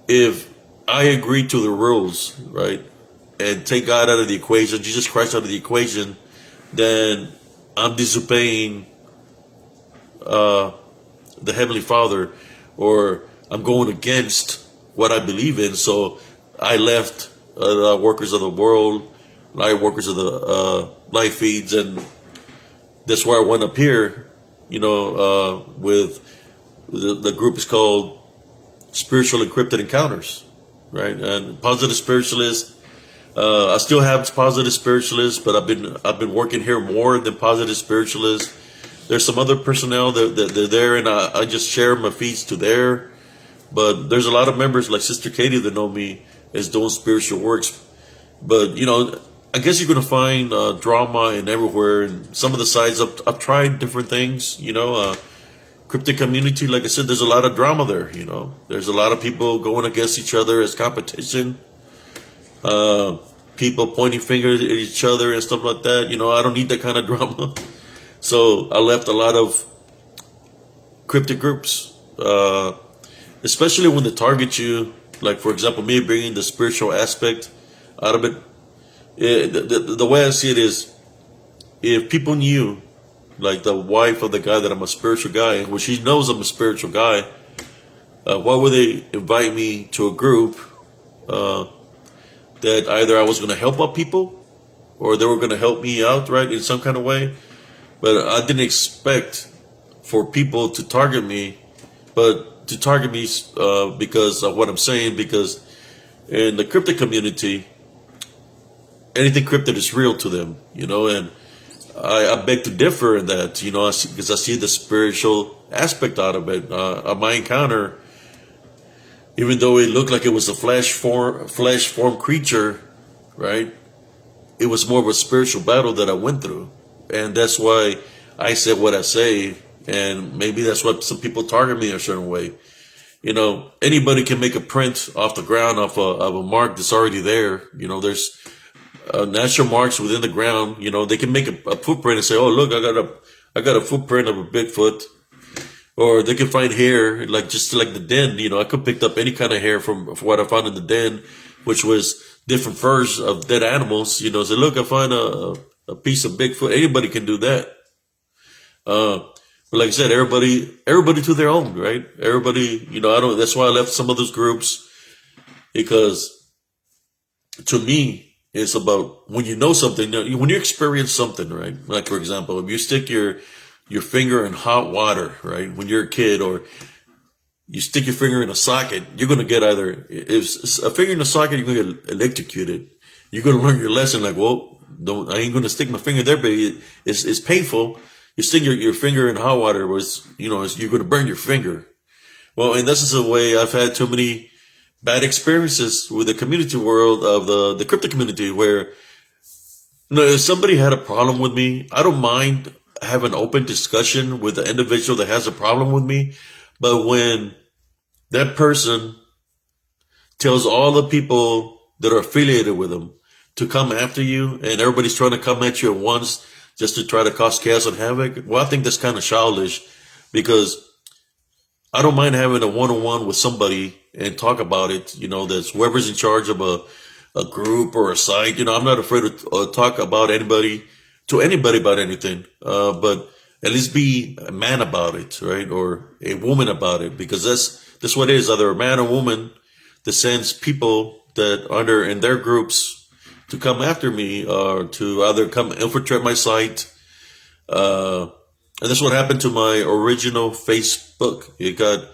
if I agree to the rules, right, and take God out of the equation, Jesus Christ out of the equation, then I'm disobeying the Heavenly Father, or I'm going against what I believe in. So I left Workers of the World, Light Workers of the Life Feeds, and that's where I went up here, with the group is called Spiritual Encrypted Encounters, right? And Positive Spiritualist. I still have Positive Spiritualist, but I've been working here more than Positive Spiritualist. There's some other personnel that they're there, and I just share my feeds to there. But there's a lot of members like Sister Katie that know me as doing spiritual works. But I guess you're gonna find drama and everywhere. And some of the sites I've tried different things. Cryptic community, like I said, there's a lot of drama there. There's a lot of people going against each other as competition. People pointing fingers at each other and stuff like that. I don't need that kind of drama. So I left a lot of cryptic groups, especially when they target you. Like, for example, me bringing the spiritual aspect out of it. The way I see it is, if people knew, like the wife of the guy, that I'm a spiritual guy, well, she knows I'm a spiritual guy, why would they invite me to a group that either I was going to help out people or they were going to help me out, right, in some kind of way? But I didn't expect for people to target me, but to target me because of what I'm saying, because in the cryptic community, anything cryptid is real to them, and I beg to differ in that, because I see the spiritual aspect out of it. My encounter, even though it looked like it was a flesh form creature, right, it was more of a spiritual battle that I went through. And that's why I said what I say, and maybe that's why some people target me a certain way. Anybody can make a print off the ground of a mark that's already there. There's natural marks within the ground. They can make a footprint and say, "Oh, look, I got a footprint of a Bigfoot," or they can find hair, just like the den. I could pick up any kind of hair from what I found in the den, which was different furs of dead animals. Say, "Look, I find a piece of Bigfoot." Anybody can do that. But like I said, everybody to their own, right? Everybody, that's why I left some of those groups, because to me, it's about when you know something, when you experience something, right? Like, for example, if you stick your finger in hot water, right? When you're a kid, or you stick your finger in a socket, you're going to get either, if it's a finger in a socket, you're going to get electrocuted. You're going to learn your lesson, like, well, I ain't going to stick my finger there, but it's painful. You stick your finger in hot water, you're going to burn your finger. Well, and this is a way I've had too many bad experiences with the community world of the crypto community, where, if somebody had a problem with me, I don't mind having open discussion with the individual that has a problem with me. But when that person tells all the people that are affiliated with them to come after you, and everybody's trying to come at you at once just to try to cause chaos and havoc, well, I think that's kind of childish, because I don't mind having a one-on-one with somebody and talk about it. That's whoever's in charge of a group or a site. I'm not afraid to talk about anybody about anything. But at least be a man about it, right? Or a woman about it, because that's what it is, either a man or woman that sends people that are in their groups to come after me, or to either come infiltrate my site. And that's what happened to my original Facebook. It got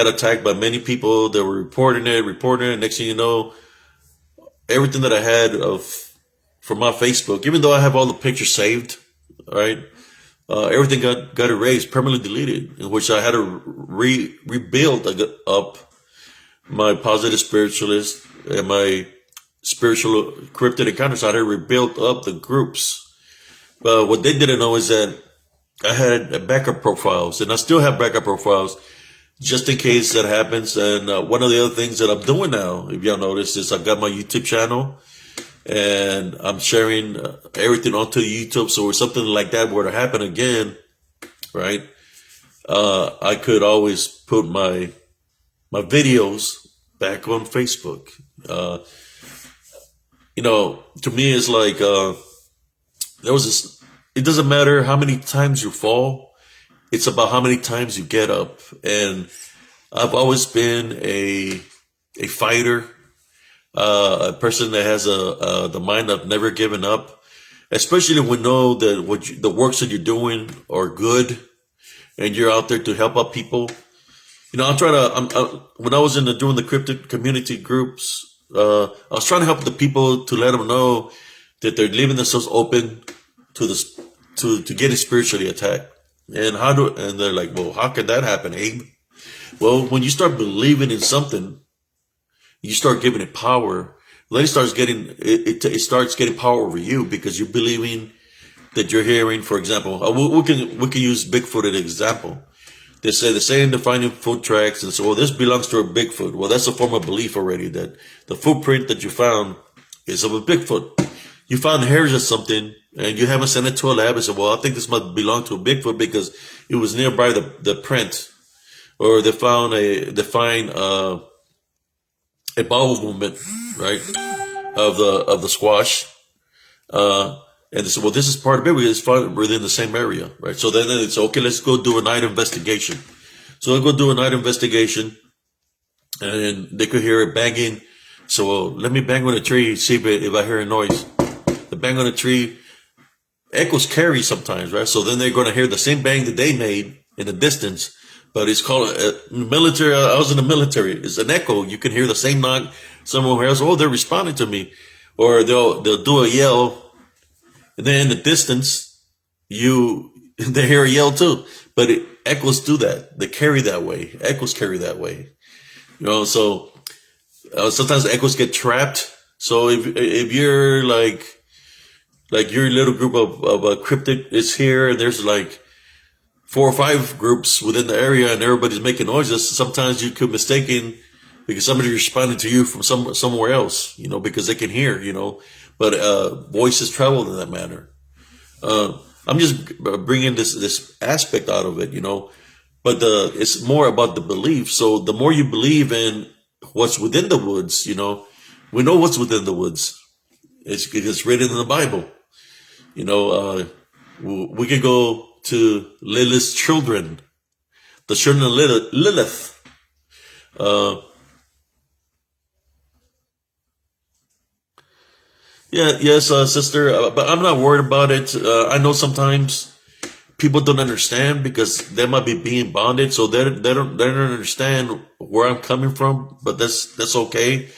attacked by many people that were reporting it. Next thing you know, everything that I had from my Facebook, even though I have all the pictures saved, right? Everything got erased, permanently deleted, in which I had to rebuild up my positive spiritualist and my spiritual cryptid encounters. I had to rebuild up the groups. But what they didn't know is that I had backup profiles, and I still have backup profiles just in case that happens. And one of the other things that I'm doing now, if y'all notice, is I've got my YouTube channel, and I'm sharing everything onto YouTube. So if something like that were to happen again, right, I could always put my videos back on Facebook. To me, it's like there was this. It doesn't matter how many times you fall; it's about how many times you get up. And I've always been a fighter, a person that has the mind of never giving up. Especially when you know that the works that you're doing are good, and you're out there to help out people. I'm trying to. When I was doing the cryptid community groups, I was trying to help the people, to let them know that they're leaving themselves open to getting spiritually attacked. And and they're like, well, how can that happen, Abe? Well, when you start believing in something, you start giving it power. Then it starts getting power over you, because you're believing that you're hearing. For example, we can use Bigfoot as an example. They say they're finding foot tracks, and so, well, this belongs to a Bigfoot. Well, that's a form of belief already, that the footprint that you found is of a Bigfoot. You found hairs or something, and you haven't sent it to a lab and said, well, I think this must belong to a Bigfoot because it was nearby the print. Or they find a bowel movement, right, of the squash. And they said, well, this is part of it. It's found within the same area, right? So then it's okay. Let's go do a night investigation. So they go do a night investigation, and they could hear it banging. So, well, let me bang on a tree, see if I hear a noise. The bang on a tree, echoes carry sometimes, right? So then they're going to hear the same bang that they made in the distance. But it's called military. I was in the military. It's an echo. You can hear the same knock somewhere else. Oh, they're responding to me, or they'll do a yell. And then in the distance, they hear a yell too. But echoes do that. They carry that way. Echoes carry that way. So sometimes echoes get trapped. So if you're like your little group of cryptic is here, and there's like 4 or 5 groups within the area, and everybody's making noises, sometimes you could mistaken because somebody's responding to you from somewhere else, because they can hear, but voices travel in that manner. I'm just bringing this aspect out of it, but it's more about the belief. So the more you believe in what's within the woods, we know what's within the woods. It's written in the Bible. We could go to Lilith's children, the children of Lilith. Yes, sister, but I'm not worried about it. I know sometimes people don't understand because they might be being bonded, so they don't understand where I'm coming from. But that's okay.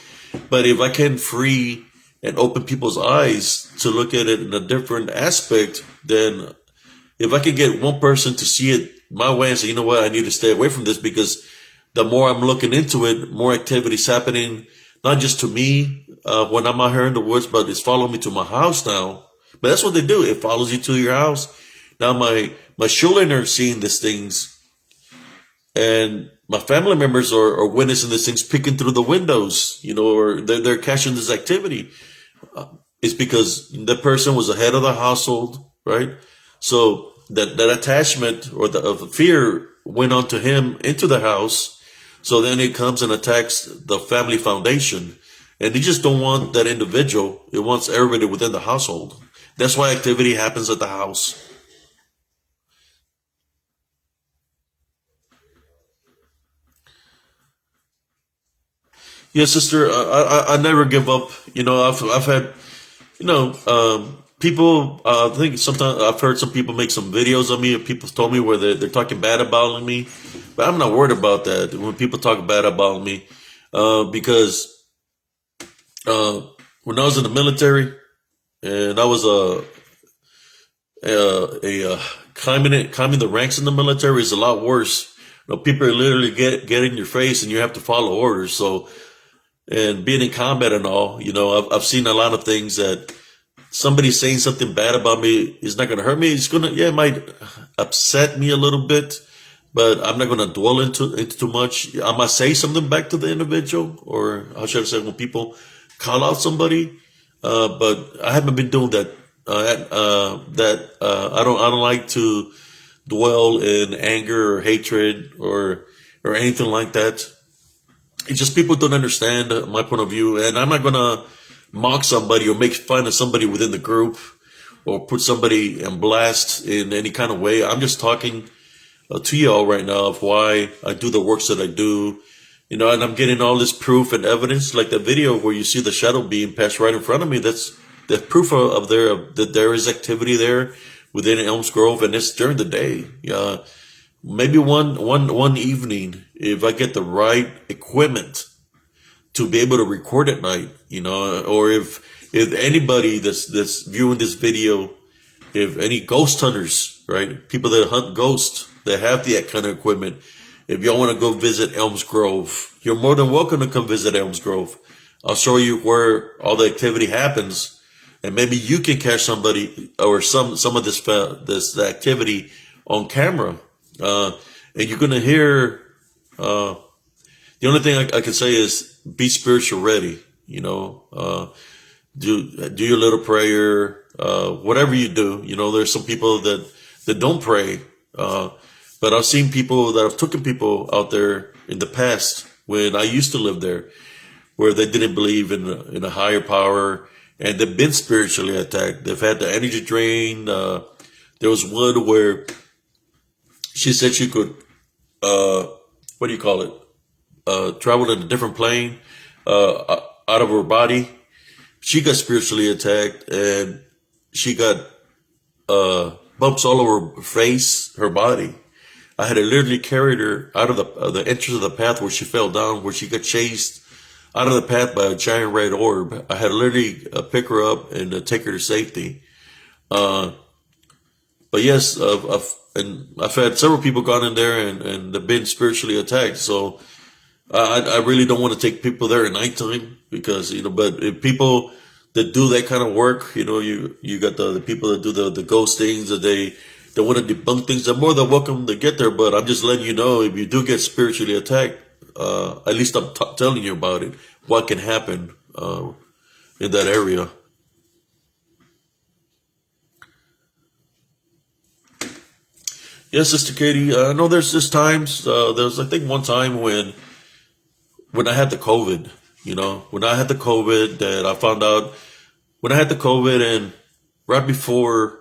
But if I can free and open people's eyes to look at it in a different aspect, then if I can get one person to see it my way and say, you know what, I need to stay away from this, because the more I'm looking into it, more activity's happening, not just to me when I'm out here in the woods, but it's following me to my house now. But that's what they do. It follows you to your house. Now my children are seeing these things, and my family members are witnessing these things, peeking through the windows, or they're catching this activity. It's because the person was the head of the household, right? So that attachment or the fear went onto him into the house. So then it comes and attacks the family foundation. And they just don't want that individual. It wants everybody within the household. That's why activity happens at the house. Yeah, sister, I never give up. I've had, people, I think sometimes I've heard some people make some videos of me, and people told me where they're talking bad about me, but I'm not worried about that when people talk bad about me, because uh, when I was in the military and I was climbing the ranks in the military is a lot worse. People are literally get in your face, and you have to follow orders. So, and being in combat and all, I've seen a lot of things that somebody saying something bad about me is not going to hurt me. It might upset me a little bit, but I'm not going to dwell into too much. I might say something back to the individual, or how should I say, when people call out somebody. But I haven't been doing that. I don't like to dwell in anger or hatred or anything like that. It's just people don't understand my point of view, and I'm not gonna mock somebody or make fun of somebody within the group or put somebody in blast in any kind of way. I'm just talking to y'all right now of why I do the works that I do, and I'm getting all this proof and evidence, like the video where you see the shadow being passed right in front of me. That's the proof that there is activity there within Elms Grove, and it's during the day. Maybe one evening, if I get the right equipment to be able to record at night, or if anybody that's viewing this video, if any ghost hunters, right, people that hunt ghosts that have that kind of equipment, if y'all want to go visit Elms Grove, you're more than welcome to come visit Elms Grove. I'll show you where all the activity happens, and maybe you can catch somebody or some of this activity on camera. And you're gonna hear. The only thing I can say is be spiritual ready. Do your little prayer. Whatever you do, there's some people that don't pray. But I've seen people that have taken people out there in the past when I used to live there, where they didn't believe in a higher power, and they've been spiritually attacked. They've had the energy drain. There was one where she said she could, what do you call it? Travel in a different plane, out of her body. She got spiritually attacked, and she got, bumps all over her face, her body. I had to literally carry her out of the entrance of the path where she fell down, where she got chased out of the path by a giant red orb. I had to literally pick her up and take her to safety. But yes, I've had several people gone in there and they've been spiritually attacked. So I really don't want to take people there at nighttime because, but if people that do that kind of work, you got the people that do the ghost things, that they want to debunk things, they're more than welcome to get there. But I'm just letting you know, if you do get spiritually attacked, at least I'm telling you about it, what can happen in that area. Yes, Sister Katie, I know there's just times, there's, I think, one time when I had the COVID, when I had the COVID, that I found out when I had the COVID, and right before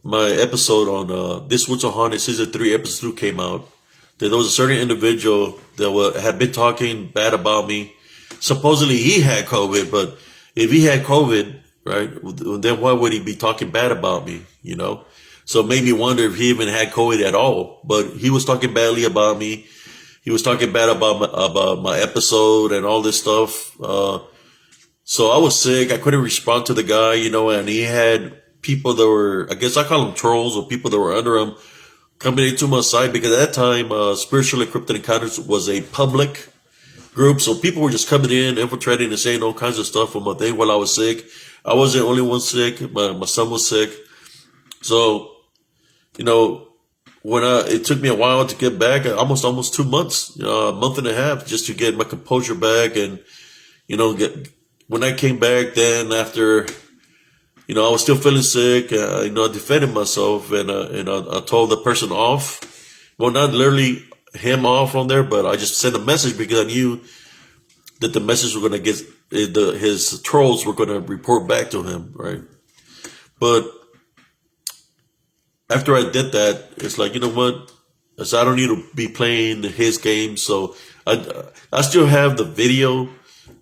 my episode on This Woods Are Haunted Season 3, Episode 2 came out, that there was a certain individual that had been talking bad about me. Supposedly he had COVID, but if he had COVID, right, then why would he be talking bad about me, So it made me wonder if he even had COVID at all. But he was talking badly about me. He was talking bad about my episode and all this stuff. So I was sick. I couldn't respond to the guy, and he had people that were, I guess I call them trolls, or people that were under him, coming into my site, because at that time, Spiritual Encrypted Encounters was a public group. So people were just coming in, infiltrating, and saying all kinds of stuff on my thing while I was sick. I wasn't the only one sick. My son was sick. So, when it took me a while to get back, almost 2 months, a month and a half, just to get my composure back, and when I came back, then after, I was still feeling sick. I defended myself, and I told the person off. Well, not literally him off on there, but I just sent a message because I knew that the message was going to get his trolls were going to report back to him, right? But after I did that, it's like, you know what? I said, I don't need to be playing his game. So I still have the video,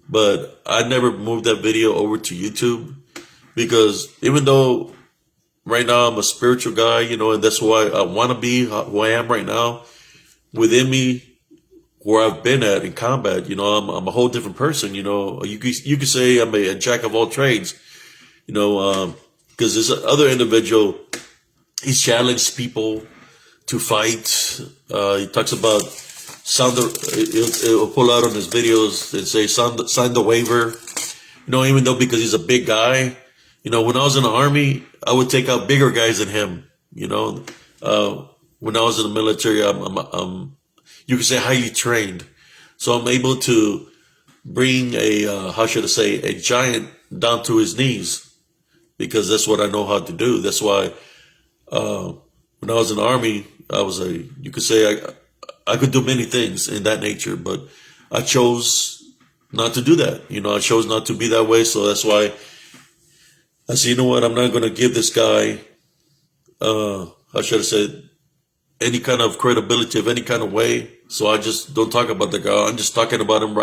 but I never moved that video over to YouTube because even though right now I'm a spiritual guy, and that's why I want to be who I am right now. Within me, where I've been at in combat, I'm a whole different person. You could say I'm a jack of all trades. Because this other individual, he's challenged people to fight. He talks about he'll pull out on his videos and say sign the waiver. Even though because he's a big guy. When I was in the army, I would take out bigger guys than him. When I was in the military, I'm you could say highly trained, so I'm able to bring a giant down to his knees because that's what I know how to do. That's why when I was in the army, you could say I could do many things in that nature, but I chose not to do that. I chose not to be that way, so that's why I said, you know what, I'm not going to give this guy, how should I say, any kind of credibility of any kind of way. So I just don't talk about the guy. I'm just talking about him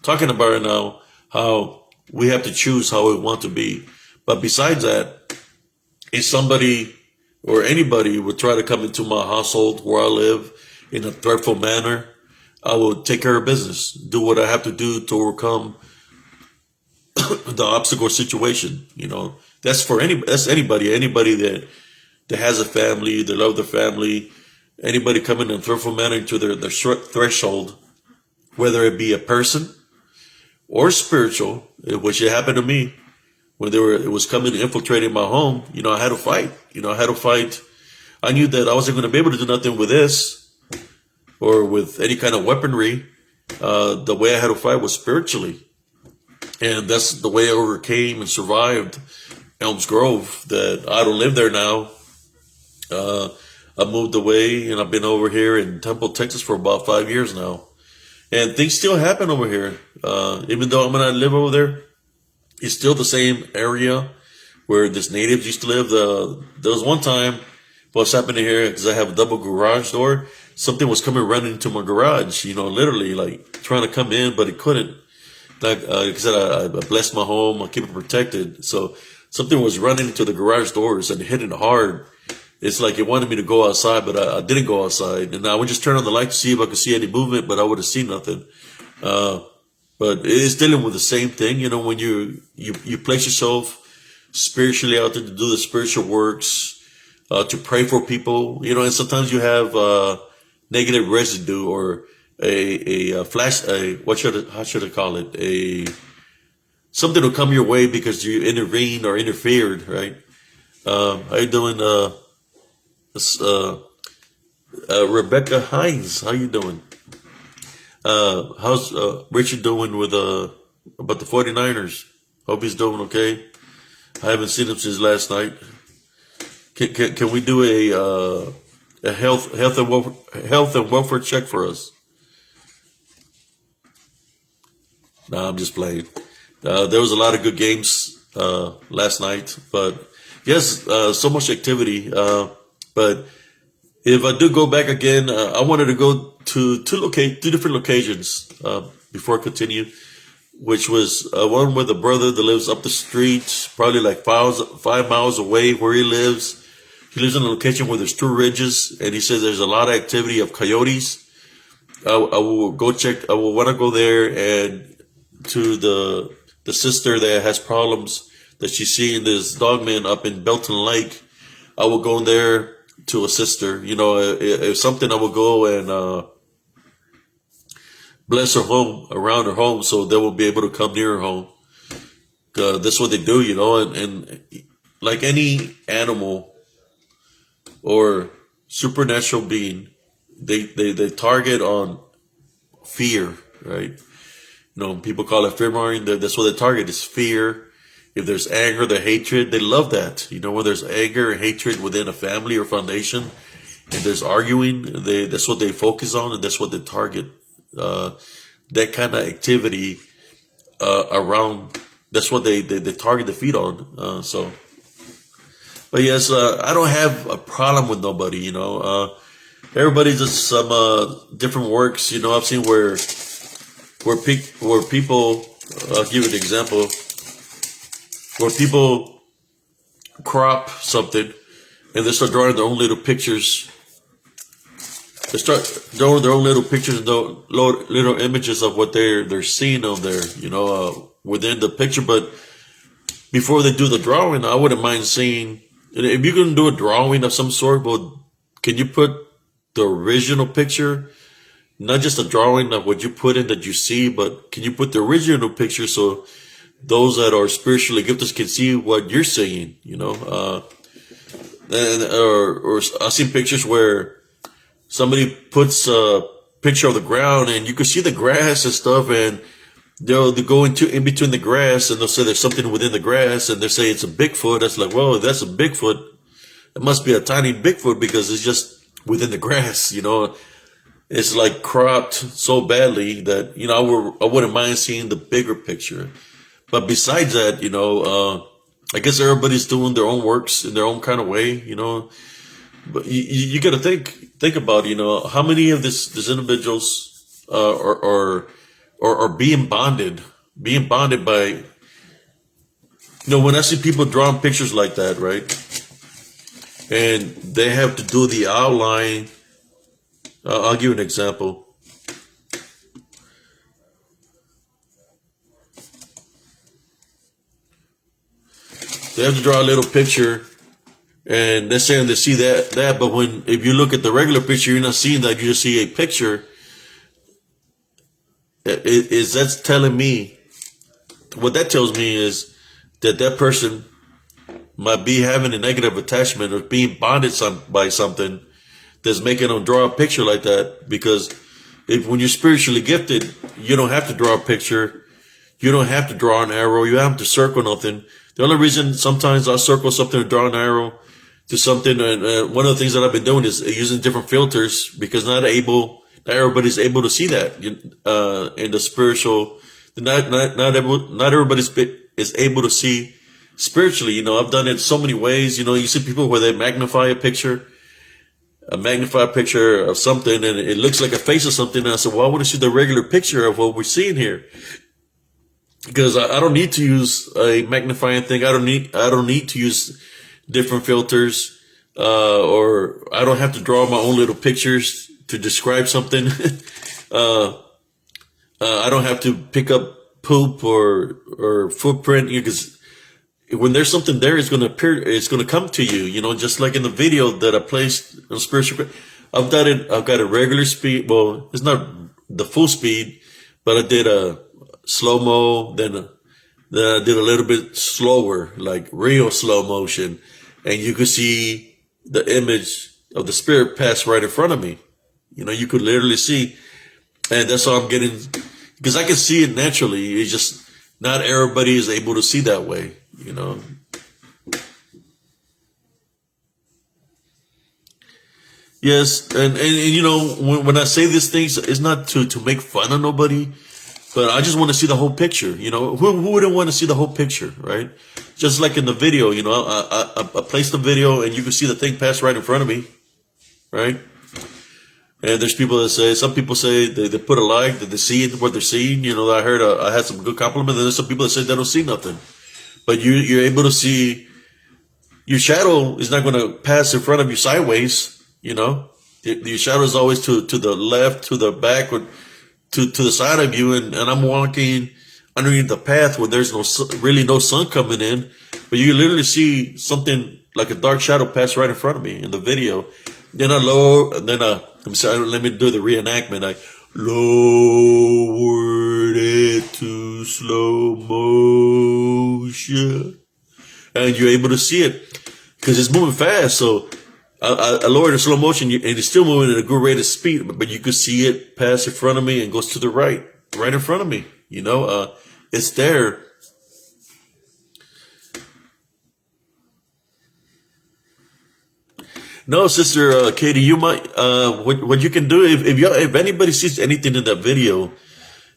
talking about it now, how we have to choose how we want to be. But besides that, if somebody or anybody would try to come into my household where I live in a threatful manner, I will take care of business, do what I have to do to overcome the obstacle situation. That's anybody that has a family, they love their family, anybody coming in a threatful manner into their short threshold, whether it be a person or spiritual, which it happened to me when it was coming infiltrating my home. I had to fight. I knew that I wasn't going to be able to do nothing with this or with any kind of weaponry. The way I had to fight was spiritually. And that's the way I overcame and survived Elms Grove, that I don't live there now. I moved away and I've been over here in Temple, Texas for about 5 years now. And things still happen over here. Even though I'm going to live over there, it's still the same area where this natives used to live. There was one time what's happening here, because I have a double garage door, something was coming running into my garage, literally like trying to come in, but it couldn't. Like I said, I blessed my home. I keep it protected. So something was running into the garage doors and hitting hard. It's like it wanted me to go outside, but I didn't go outside. And I would just turn on the light to see if I could see any movement, but I would have seen nothing. But it's dealing with the same thing, when you place yourself spiritually out there to do the spiritual works, to pray for people, and sometimes you have negative residue or how should I call it? Something will come your way because you intervened or interfered, right? How you doing, Rebecca Hines? How you doing? How's Richard doing with about the 49ers? Hope he's doing okay. I haven't seen him since last night. Can we do a health and welfare check for us? No, I'm just playing. There was a lot of good games last night, but yes, so much activity. But if I do go back again, I wanted to go to two different locations before I continue, which was one with a brother that lives up the street, probably like 5 miles away where he lives. He lives in a location where there's 2 ridges, and he says there's a lot of activity of coyotes. I will go check. I will want to go there, and to the sister that has problems that she's seeing this dogman up in Belton Lake, I will go there to assist her. If something, I will go and bless her home, around her home, so they will be able to come near her home. That's what they do, and like any animal or supernatural being, they target on fear, right? People call it fear mongering. That's what they target is fear. If there's anger, the hatred, they love that. When there's anger and hatred within a family or foundation, and there's arguing, that's what they focus on, and that's what they target. That kind of activity around. That's what they target the feed on. But yes, I don't have a problem with nobody. Everybody does some different works. I've seen where where people, I'll give you an example, where people crop something and they start drawing their own little pictures. They start drawing their own little pictures and little images of what they're seeing on there, within the picture. But before they do the drawing, I wouldn't mind seeing, if you're going to do a drawing of some sort, well, can you put the original picture, not just a drawing of what you put in that you see, but can you put the original picture so those that are spiritually gifted can see what you're seeing, or I've seen pictures where somebody puts a picture of the ground and you can see the grass and stuff, and they'll go in between the grass and they'll say there's something within the grass, and they say it's a Bigfoot. That's like, whoa, that's a Bigfoot. It must be a tiny Bigfoot because it's just within the grass, It's like cropped so badly that, I wouldn't mind seeing the bigger picture. But besides that, I guess everybody's doing their own works in their own kind of way, But you got to think about, how many of these individuals are being bonded by, when I see people drawing pictures like that, right? And they have to do the outline. I'll give you an example. They have to draw a little picture, and they're saying they see that, but if you look at the regular picture, you're not seeing that. You just see a picture. That's telling me, what that tells me is that person might be having a negative attachment or being bonded by something that's making them draw a picture like that. Because when you're spiritually gifted, you don't have to draw a picture. You don't have to draw an arrow. You don't have to circle nothing. The only reason sometimes I circle something or draw an arrow to something, and one of the things that I've been doing is using different filters, because not everybody's able to see that in the spiritual. Not everybody is able to see spiritually. I've done it so many ways. You see people where they magnify a picture of something, and it looks like a face of something. And I said, well, I want to see the regular picture of what we're seeing here, because I don't need to use a magnifying thing. I don't need to use different filters, or I don't have to draw my own little pictures to describe something. I don't have to pick up poop or footprint, because when there's something there, it's going to appear, it's going to come to you, just like in the video that I placed on spiritual. I've got a regular speed. Well, it's not the full speed, but I did a slow-mo, then I did a little bit slower, like real slow motion. And you could see the image of the spirit pass right in front of me. You could literally see. And that's how I'm getting, because I can see it naturally. It's just not everybody is able to see that way, Yes. And when I say these things, it's not to make fun of nobody, but I just want to see the whole picture. Who wouldn't want to see the whole picture, right? Just like in the video, I placed the video and you can see the thing pass right in front of me, right? And there's people that say, some people say they put a like, that they see what they're seeing. I heard, I had some good compliments, and there's some people that say they don't see nothing. But you're able to see, your shadow is not going to pass in front of you sideways, Your shadow is always to the left, to the back, or to the side of you. And I'm walking underneath the path where there's really no sun coming in, but you literally see something like a dark shadow pass right in front of me in the video. Then let me do the reenactment. I lowered it to slow motion, and you're able to see it because it's moving fast. So I lowered the slow motion, and it's still moving at a good rate of speed, but you could see it pass in front of me and goes to the right in front of me. It's there. No, Sister Katie, you might. What you can do if anybody sees anything in that video,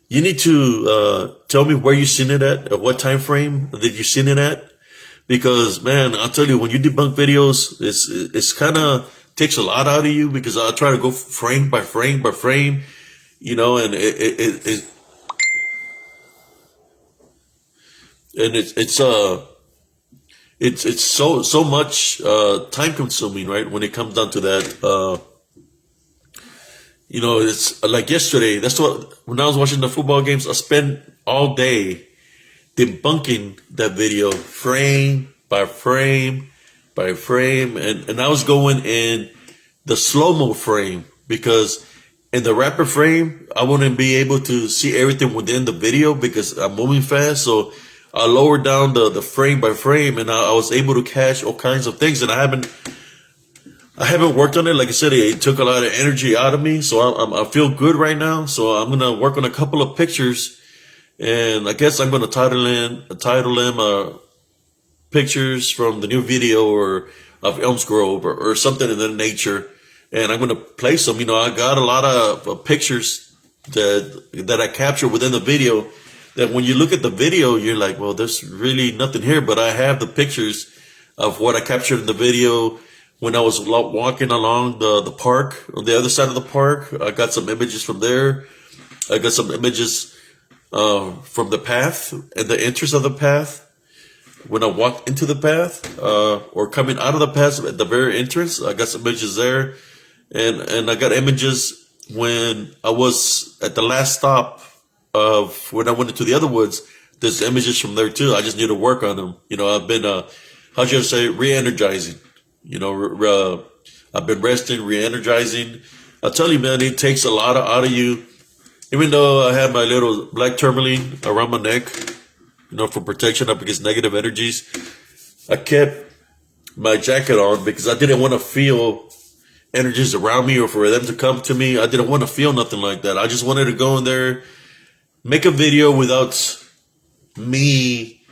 you need to tell me where you seen it at what time frame that you seen it at. Because man, I'll tell you, when you debunk videos, it's kind of takes a lot out of you, because I try to go frame by frame by frame, and and it's so much time consuming, right? When it comes down to that, it's like yesterday. That's what when I was watching the football games, I spent all day debunking that video frame by frame by frame, and I was going in the slow-mo frame because in the rapid frame I wouldn't be able to see everything within the video because I'm moving fast. So I lowered down the frame by frame, and I was able to catch all kinds of things. And I haven't worked on it. Like I said, it took a lot of energy out of me, so I feel good right now. So I'm gonna work on a couple of pictures, and I guess I'm gonna title them pictures from the new video or of Elms Grove or something in that nature. And I'm gonna place them. I got a lot of pictures that I captured within the video. That when you look at the video, you're like, well, there's really nothing here. But I have the pictures of what I captured in the video when I was walking along the park, on the other side of the park. I got some images from there. I got some images from the path and the entrance of the path. When I walked into the path or coming out of the path at the very entrance, I got some images there. And I got images when I was at the last stop of when I went into the other woods. There's images from there too. I just need to work on them. I've been, how should I say, re-energizing. I've been resting, re-energizing. I tell you, man, it takes a lot out of you. Even though I have my little black tourmaline around my neck, for protection up against negative energies, I kept my jacket on because I didn't want to feel energies around me or for them to come to me. I didn't want to feel nothing like that. I just wanted to go in there, make a video without me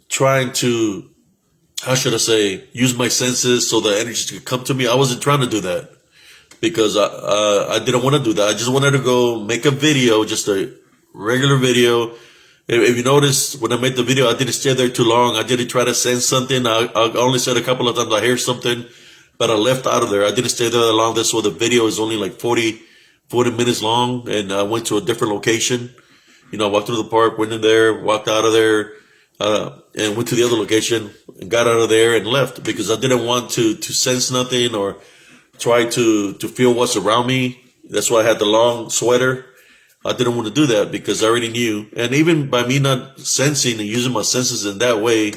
trying to, how should I say, use my senses so the energies could come to me. I wasn't trying to do that because I didn't want to do that. I just wanted to go make a video, just a regular video. If you notice, when I made the video, I didn't stay there too long. I didn't try to sense something. I only said a couple of times I hear something, but I left out of there. I didn't stay there that long. That's why the video is only like 40 minutes long, and I went to a different location. I walked through the park, went in there, walked out of there, and went to the other location and got out of there and left because I didn't want to sense nothing or try to feel what's around me. That's why I had the long sweater. I didn't want to do that because I already knew. And even by me not sensing and using my senses in that way,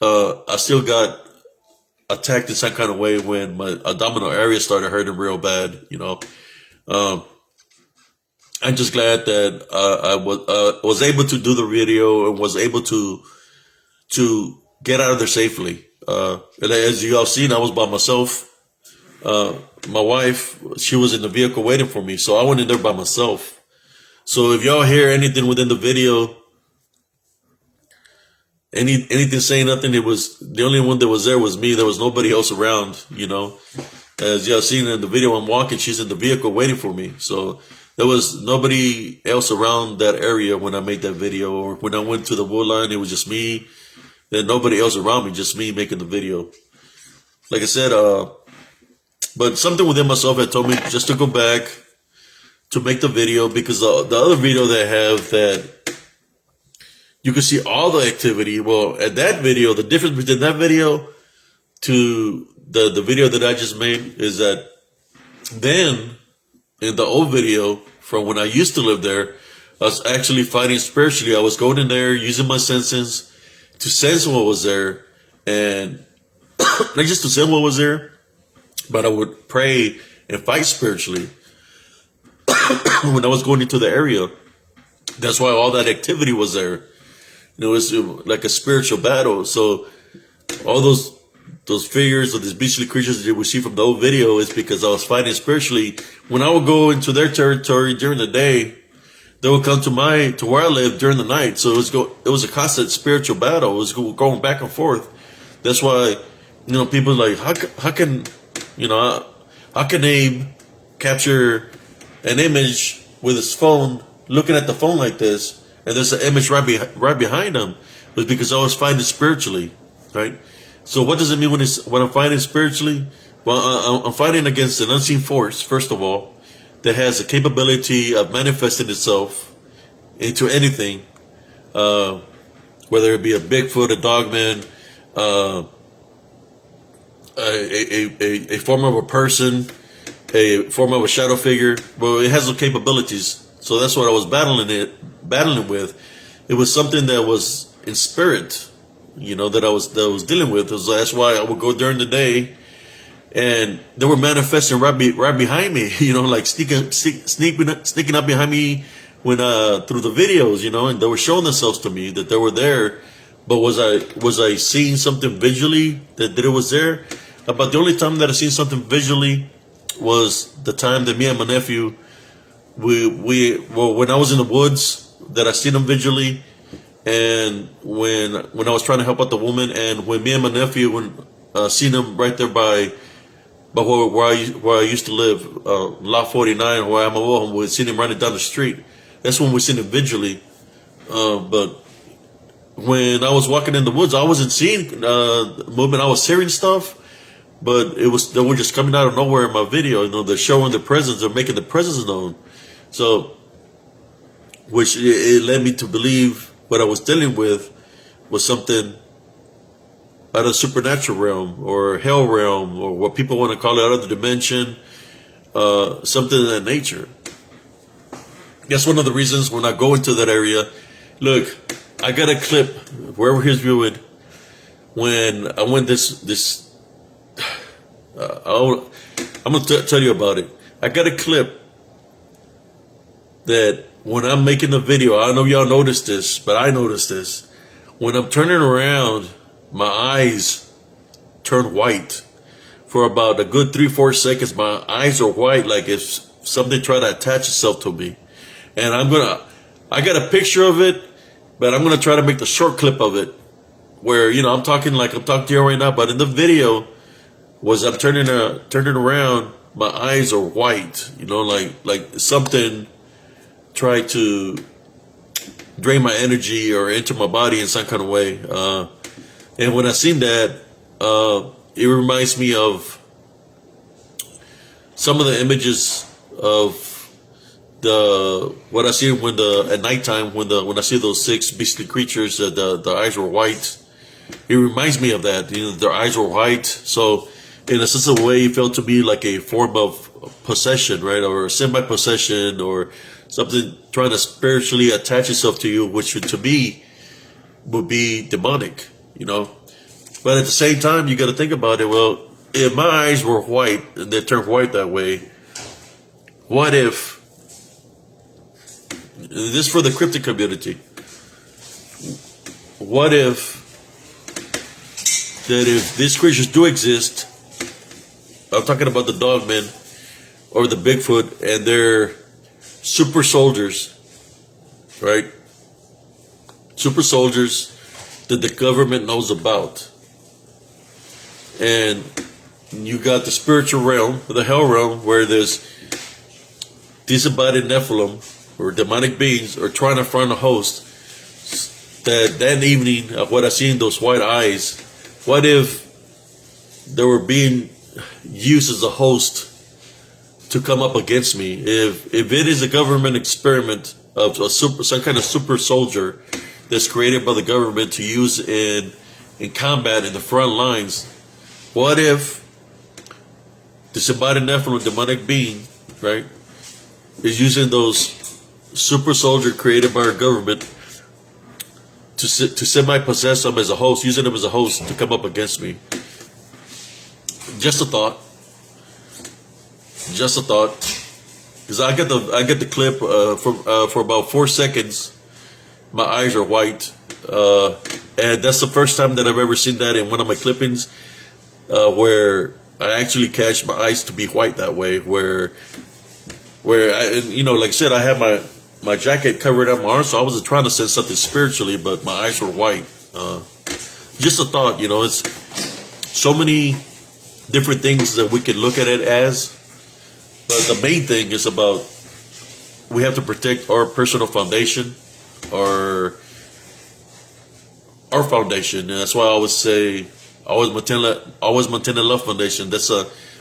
I still got attacked in some kind of way when my abdominal area started hurting real bad. I'm just glad that I was able to do the video and was able to get out of there safely. And as you all seen, I was by myself. My wife, she was in the vehicle waiting for me, so I went in there by myself. So if y'all hear anything within the video, anything saying nothing, it was the only one that was there was me. There was nobody else around. As y'all seen in the video, I'm walking. She's in the vehicle waiting for me. So there was nobody else around that area when I made that video, or when I went to the wood line, it was just me. Then nobody else around me, just me making the video. Like I said, but something within myself had told me just to go back to make the video, because the other video that I have, that you can see all the activity. Well, at that video, the difference between that video to the video that I just made is that then in the old video from when I used to live there, I was actually fighting spiritually. I was going in there using my senses to sense what was there, and not just to sense what was there, but I would pray and fight spiritually when I was going into the area. That's why all that activity was there. It was like a spiritual battle. So all those figures or these beastly creatures that we see from the old video is because I was fighting spiritually. When I would go into their territory during the day, they would come to where I live during the night. So it was a constant spiritual battle. It was going back and forth. That's why, people are like, how can Abe capture an image with his phone, looking at the phone like this, and there's an image right behind him? It was because I was fighting spiritually, right? So what does it mean when I'm fighting spiritually? Well, I'm fighting against an unseen force, first of all, that has the capability of manifesting itself into anything, whether whether it be a Bigfoot, a Dogman, a form of a person, a form of a shadow figure. Well, it has the capabilities. So that's what I was battling with. It was something that was in spirit, that I was dealing with. That's why I would go during the day, and they were manifesting right behind me. Like sneaking up behind me when through the videos. And they were showing themselves to me that they were there. But was I seeing something visually that it was there? About the only time that I seen something visually was the time that me and my nephew, when I was in the woods, that I seen him visually, and when I was trying to help out the woman, and when me and my nephew seen him right there by where I used to live, Lot 49, where I'm at, we seen him running down the street. That's when we seen him visually. But when I was walking in the woods, I wasn't seeing movement. I was hearing stuff, but they were just coming out of nowhere in my video. They're showing their presence, they're making the presence known. So, which it led me to believe what I was dealing with was something out of the supernatural realm or hell realm, or what people want to call it, other dimension, something of that nature. That's one of the reasons when I go into that area. Look, I got a clip wherever he's viewing. When I went I'm gonna tell you about it. I got a clip that when I'm making the video, I don't know if y'all noticed this, but I noticed this. When I'm turning around, my eyes turn white. For about a good 3-4 seconds, my eyes are white, like if something tried to attach itself to me. And I got a picture of it, but I'm gonna try to make the short clip of it, where I'm talking like I'm talking to you right now. But in the video, I'm turning around, my eyes are white. Like something tried to drain my energy or enter my body in some kind of way. And when I seen that, it reminds me of some of the images of what I see at nighttime when I see those 6 beastly creatures that the eyes were white. It reminds me of that. Their eyes were white. So in a sense of a way, it felt to me like a form of possession, right? Or semi-possession, or something trying to spiritually attach itself to you, which to me would be demonic, But at the same time, you got to think about it. Well, if my eyes were white and they turned white that way, what if, this is for the cryptic community, what if these creatures do exist, I'm talking about the Dogmen or the Bigfoot, and they're super soldiers, right? Super soldiers that the government knows about. And you got the spiritual realm, the hell realm, where there's disembodied Nephilim or demonic beings are trying to find a host. That evening, of what I seen, those white eyes, what if they were being used as a host to come up against me? If it is a government experiment of some kind of super soldier that's created by the government to use in combat in the front lines, what if this embodied Nephilim demonic being, right, is using those super soldier created by our government to semi-possess them as a host, using them as a host to come up against me? Just a thought. Just a thought. Because I get the clip for about 4 seconds. My eyes are white, and that's the first time that I've ever seen that in one of my clippings, where I actually catch my eyes to be white that way. Where I, like I said, I had my jacket covered up my arms, so I wasn't trying to sense something spiritually, but my eyes were white. Just a thought, it's so many different things that we can look at it as, but the main thing is about we have to protect our personal foundation, our foundation, and that's why I always say, always maintain the love foundation. That's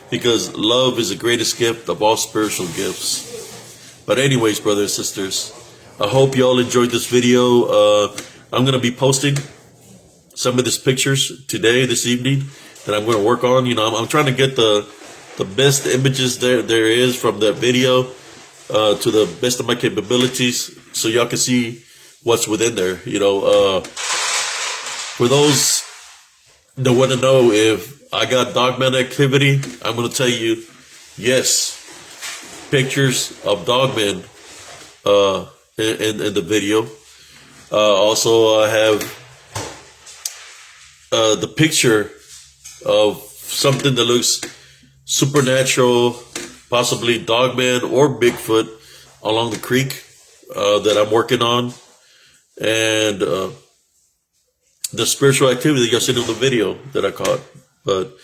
because love is the greatest gift of all spiritual gifts. But anyways, brothers and sisters, I hope you all enjoyed this video. I'm going to be posting some of these pictures today, this evening, that I'm going to work on. I'm trying to get the best images there is from that video to the best of my capabilities, so y'all can see what's within there. For those that want to know if I got dogman activity, I'm going to tell you, yes, pictures of dogmen in the video. Also, I have the picture of something that looks supernatural, possibly dogman or Bigfoot, along the creek that I'm working on, and the spiritual activity that you're seeing in the video that I caught. But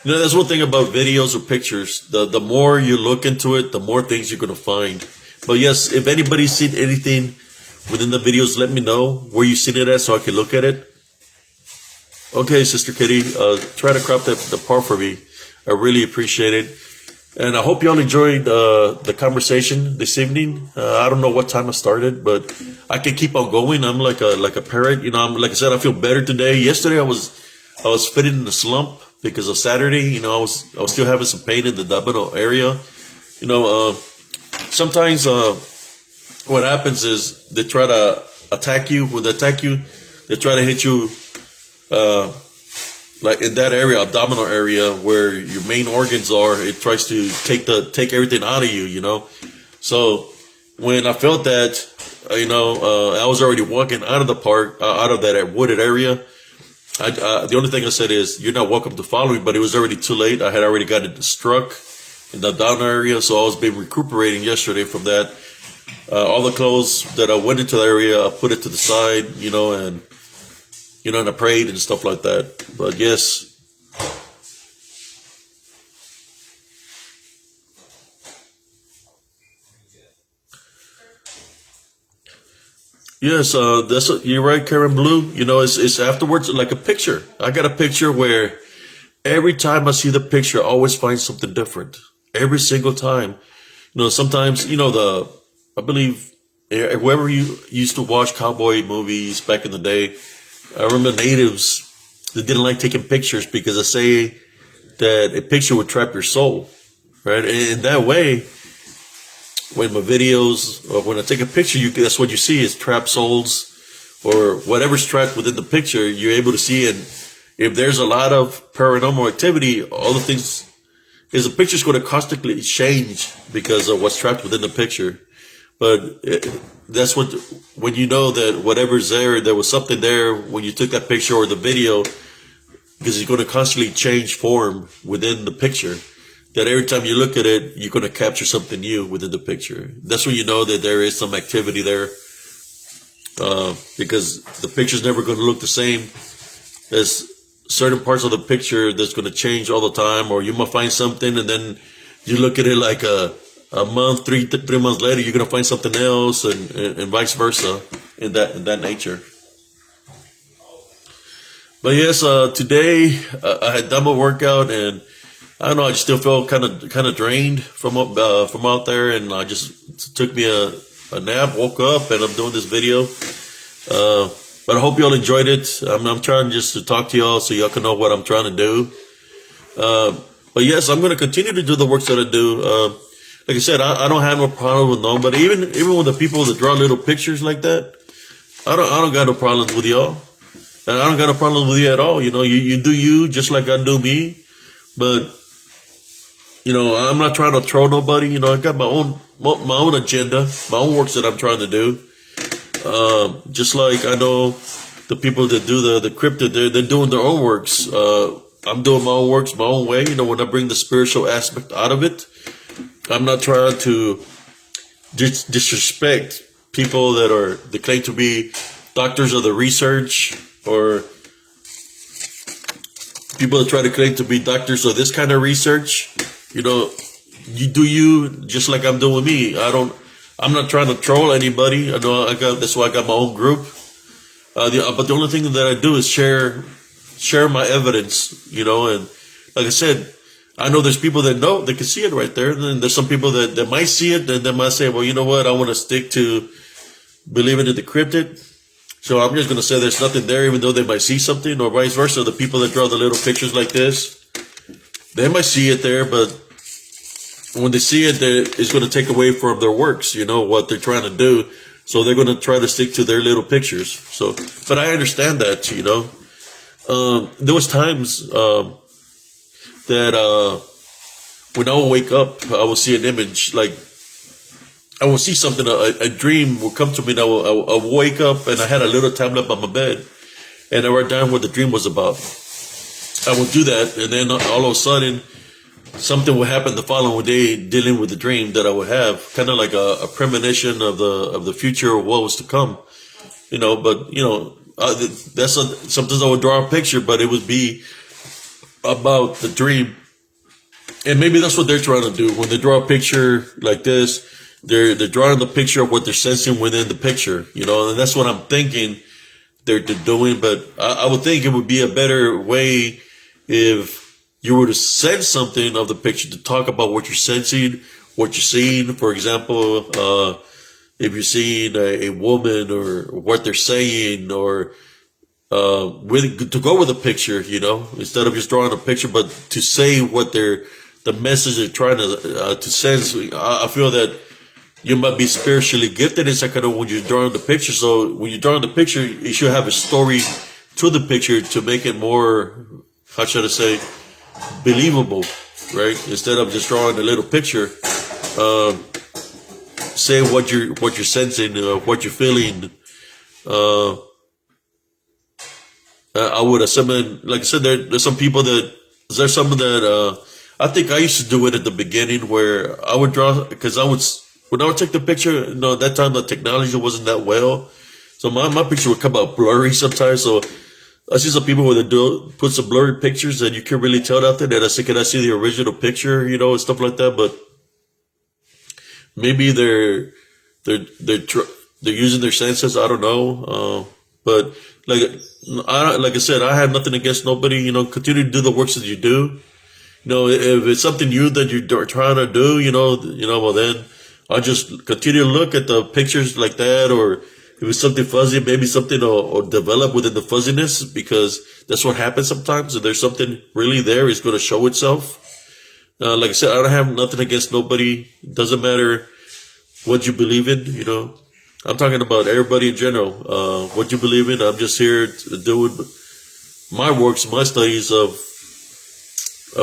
that's one thing about videos or pictures. The more you look into it, the more things you're going to find. But yes, if anybody's seen anything within the videos, let me know where you seen it at so I can look at it. Okay, Sister Kitty, try to crop the part for me. I really appreciate it. And I hope y'all enjoyed the conversation this evening. I don't know what time I started, but I can keep on going. I'm like a parrot. Like I said, I feel better today. Yesterday I was fitting in a slump because of Saturday. I was still having some pain in the abdominal area. Sometimes what happens is they try to attack you. When they attack you, they try to hit you like in that area, abdominal area where your main organs are. It tries to take everything out of you. So when I felt that, I was already walking out of the park, out of that wooded area. The only thing I said is, you're not welcome to follow me, but it was already too late. I had already gotten struck in the down area, so I was been recuperating yesterday from that. All the clothes that I went into the area, I put it to the side, and I prayed and stuff like that. But yes. Yes, you're right, Karen Blue. It's afterwards like a picture. I got a picture where every time I see the picture, I always find something different. Every single time. Sometimes, I believe whoever you used to watch cowboy movies back in the day, I remember natives that didn't like taking pictures because they say that a picture would trap your soul, right? And in that way, when my videos or when I take a picture, that's what you see is trapped souls or whatever's trapped within the picture, you're able to see. And if there's a lot of paranormal activity, all the things is the picture's going to constantly change because of what's trapped within the picture. But that's when you know that whatever's there was something there when you took that picture or the video, because it's going to constantly change form within the picture. That every time you look at it, you're going to capture something new within the picture. That's when you know that there is some activity there, because the picture's never going to look the same. There's certain parts of the picture that's going to change all the time, or you might find something and then you look at it like a month, three months later, you're going to find something else, and vice versa in that nature. But yes, today I had done my workout, and I don't know, I just still felt kind of drained from out there, and I just took me a nap, woke up, and I'm doing this video. But I hope y'all enjoyed it. I'm trying just to talk to y'all so y'all can know what I'm trying to do. But yes, I'm going to continue to do the works that I do. Like I said, I don't have no problem with nobody. Even with the people that draw little pictures like that, I don't got no problems with y'all. And I don't got no problem with you at all. You do you just like I do me. But, I'm not trying to troll nobody. I got my own agenda, my own works that I'm trying to do. Just like I know the people that do the cryptid, they're doing their own works. I'm doing my own works my own way. When I bring the spiritual aspect out of it, I'm not trying to disrespect people that claim to be doctors of the research, or people that try to claim to be doctors of this kind of research. You do you just like I'm doing me. I'm not trying to troll anybody. I know that's why I got my own group. But the only thing that I do is share my evidence, and like I said, I know there's people that know, they can see it right there. And then there's some people that might see it and they might say, well, you know what? I want to stick to believing in the cryptid. So I'm just going to say there's nothing there, even though they might see something, or vice versa. The people that draw the little pictures like this, they might see it there, but when they see it, it's going to take away from their works, what they're trying to do. So they're going to try to stick to their little pictures. So, but I understand that, there was times, that, when I would wake up, I would see an image, like, I would see something, a dream would come to me, and I would wake up, and I had a little tablet by my bed, and I wrote down what the dream was about. I would do that, and then all of a sudden, something would happen the following day dealing with the dream that I would have, kind of like a premonition of the future or what was to come, but, sometimes I would draw a picture, but it would be about the dream. And maybe that's what they're trying to do. When they draw a picture like this, they're drawing the picture of what they're sensing within the picture, and that's what I'm thinking they're doing. But I would think it would be a better way if you were to sense something of the picture, to talk about what you're sensing, what you're seeing. For example, if you're seeing a woman, or what they're saying, or to go with a picture, instead of just drawing a picture, but to say what the message they're trying to sense. I feel that you might be spiritually gifted in kind of when you're drawing the picture. So when you're drawing the picture, you should have a story to the picture to make it more, how should I say, believable, right? Instead of just drawing a little picture, say what you're sensing, what you're feeling. I would assume, like I said, there's some people there's some that I think I used to do it at the beginning, where I would draw, because when I would take the picture, at that time the technology wasn't that well, so my picture would come out blurry sometimes. So I see some people where they put some blurry pictures, and you can really tell out there that I see the original picture, and stuff like that. But maybe they're using their senses. I don't know. But like I said, I have nothing against nobody. Continue to do the works that you do. If it's something new that you're trying to do, well then I'll just continue to look at the pictures like that. Or if it's something fuzzy, maybe something will develop within the fuzziness, because that's what happens sometimes. If there's something really there, it's going to show itself. Like I said, I don't have nothing against nobody. It doesn't matter what you believe in, I'm talking about everybody in general. What you believe in, I'm just here to do my works, my studies of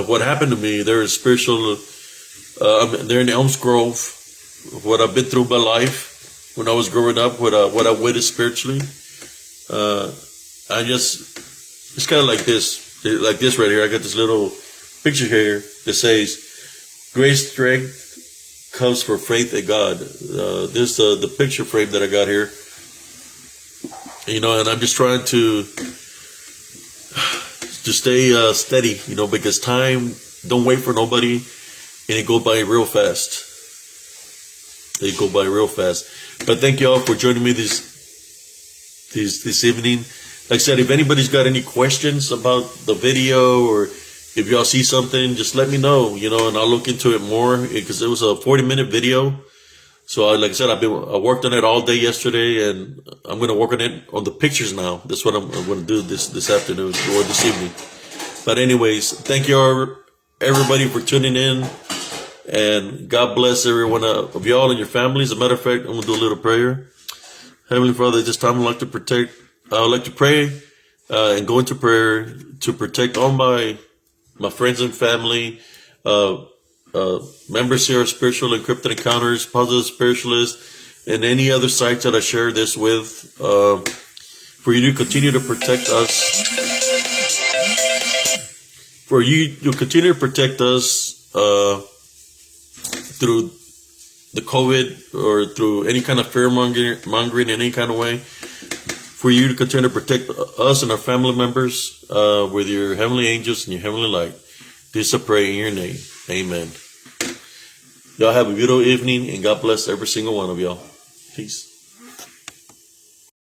what happened to me. They're spiritual, they're in Elms Grove, what I've been through in my life when I was growing up, what I witnessed spiritually. It's kind of like this right here. I got this little picture here that says, "Great strength comes for faith in God." This the picture frame that I got here, and I'm just trying to stay steady, because time don't wait for nobody, and it go by real fast. But thank you all for joining me this evening. Like I said, if anybody's got any questions about the video, or if y'all see something, just let me know, and I'll look into it more, because it was a 40-minute video. So like I said, I worked on it all day yesterday, and I'm going to work on the pictures now. That's what I'm going to do this afternoon or this evening. But anyways, thank you all, everybody, for tuning in, and God bless every one of y'all and your families. As a matter of fact, I'm going to do a little prayer. Heavenly Father, at this time I would like to pray and go into prayer to protect all my friends and family, members here of Spiritual Encrypted Encounters, Positive Spiritualists, and any other sites that I share this with, for you to continue to protect us, through the COVID, or through any kind of fear mongering in any kind of way, for you to continue to protect us and our family members with your heavenly angels and your heavenly light. This I pray in your name. Amen. Y'all have a beautiful evening, and God bless every single one of y'all. Peace.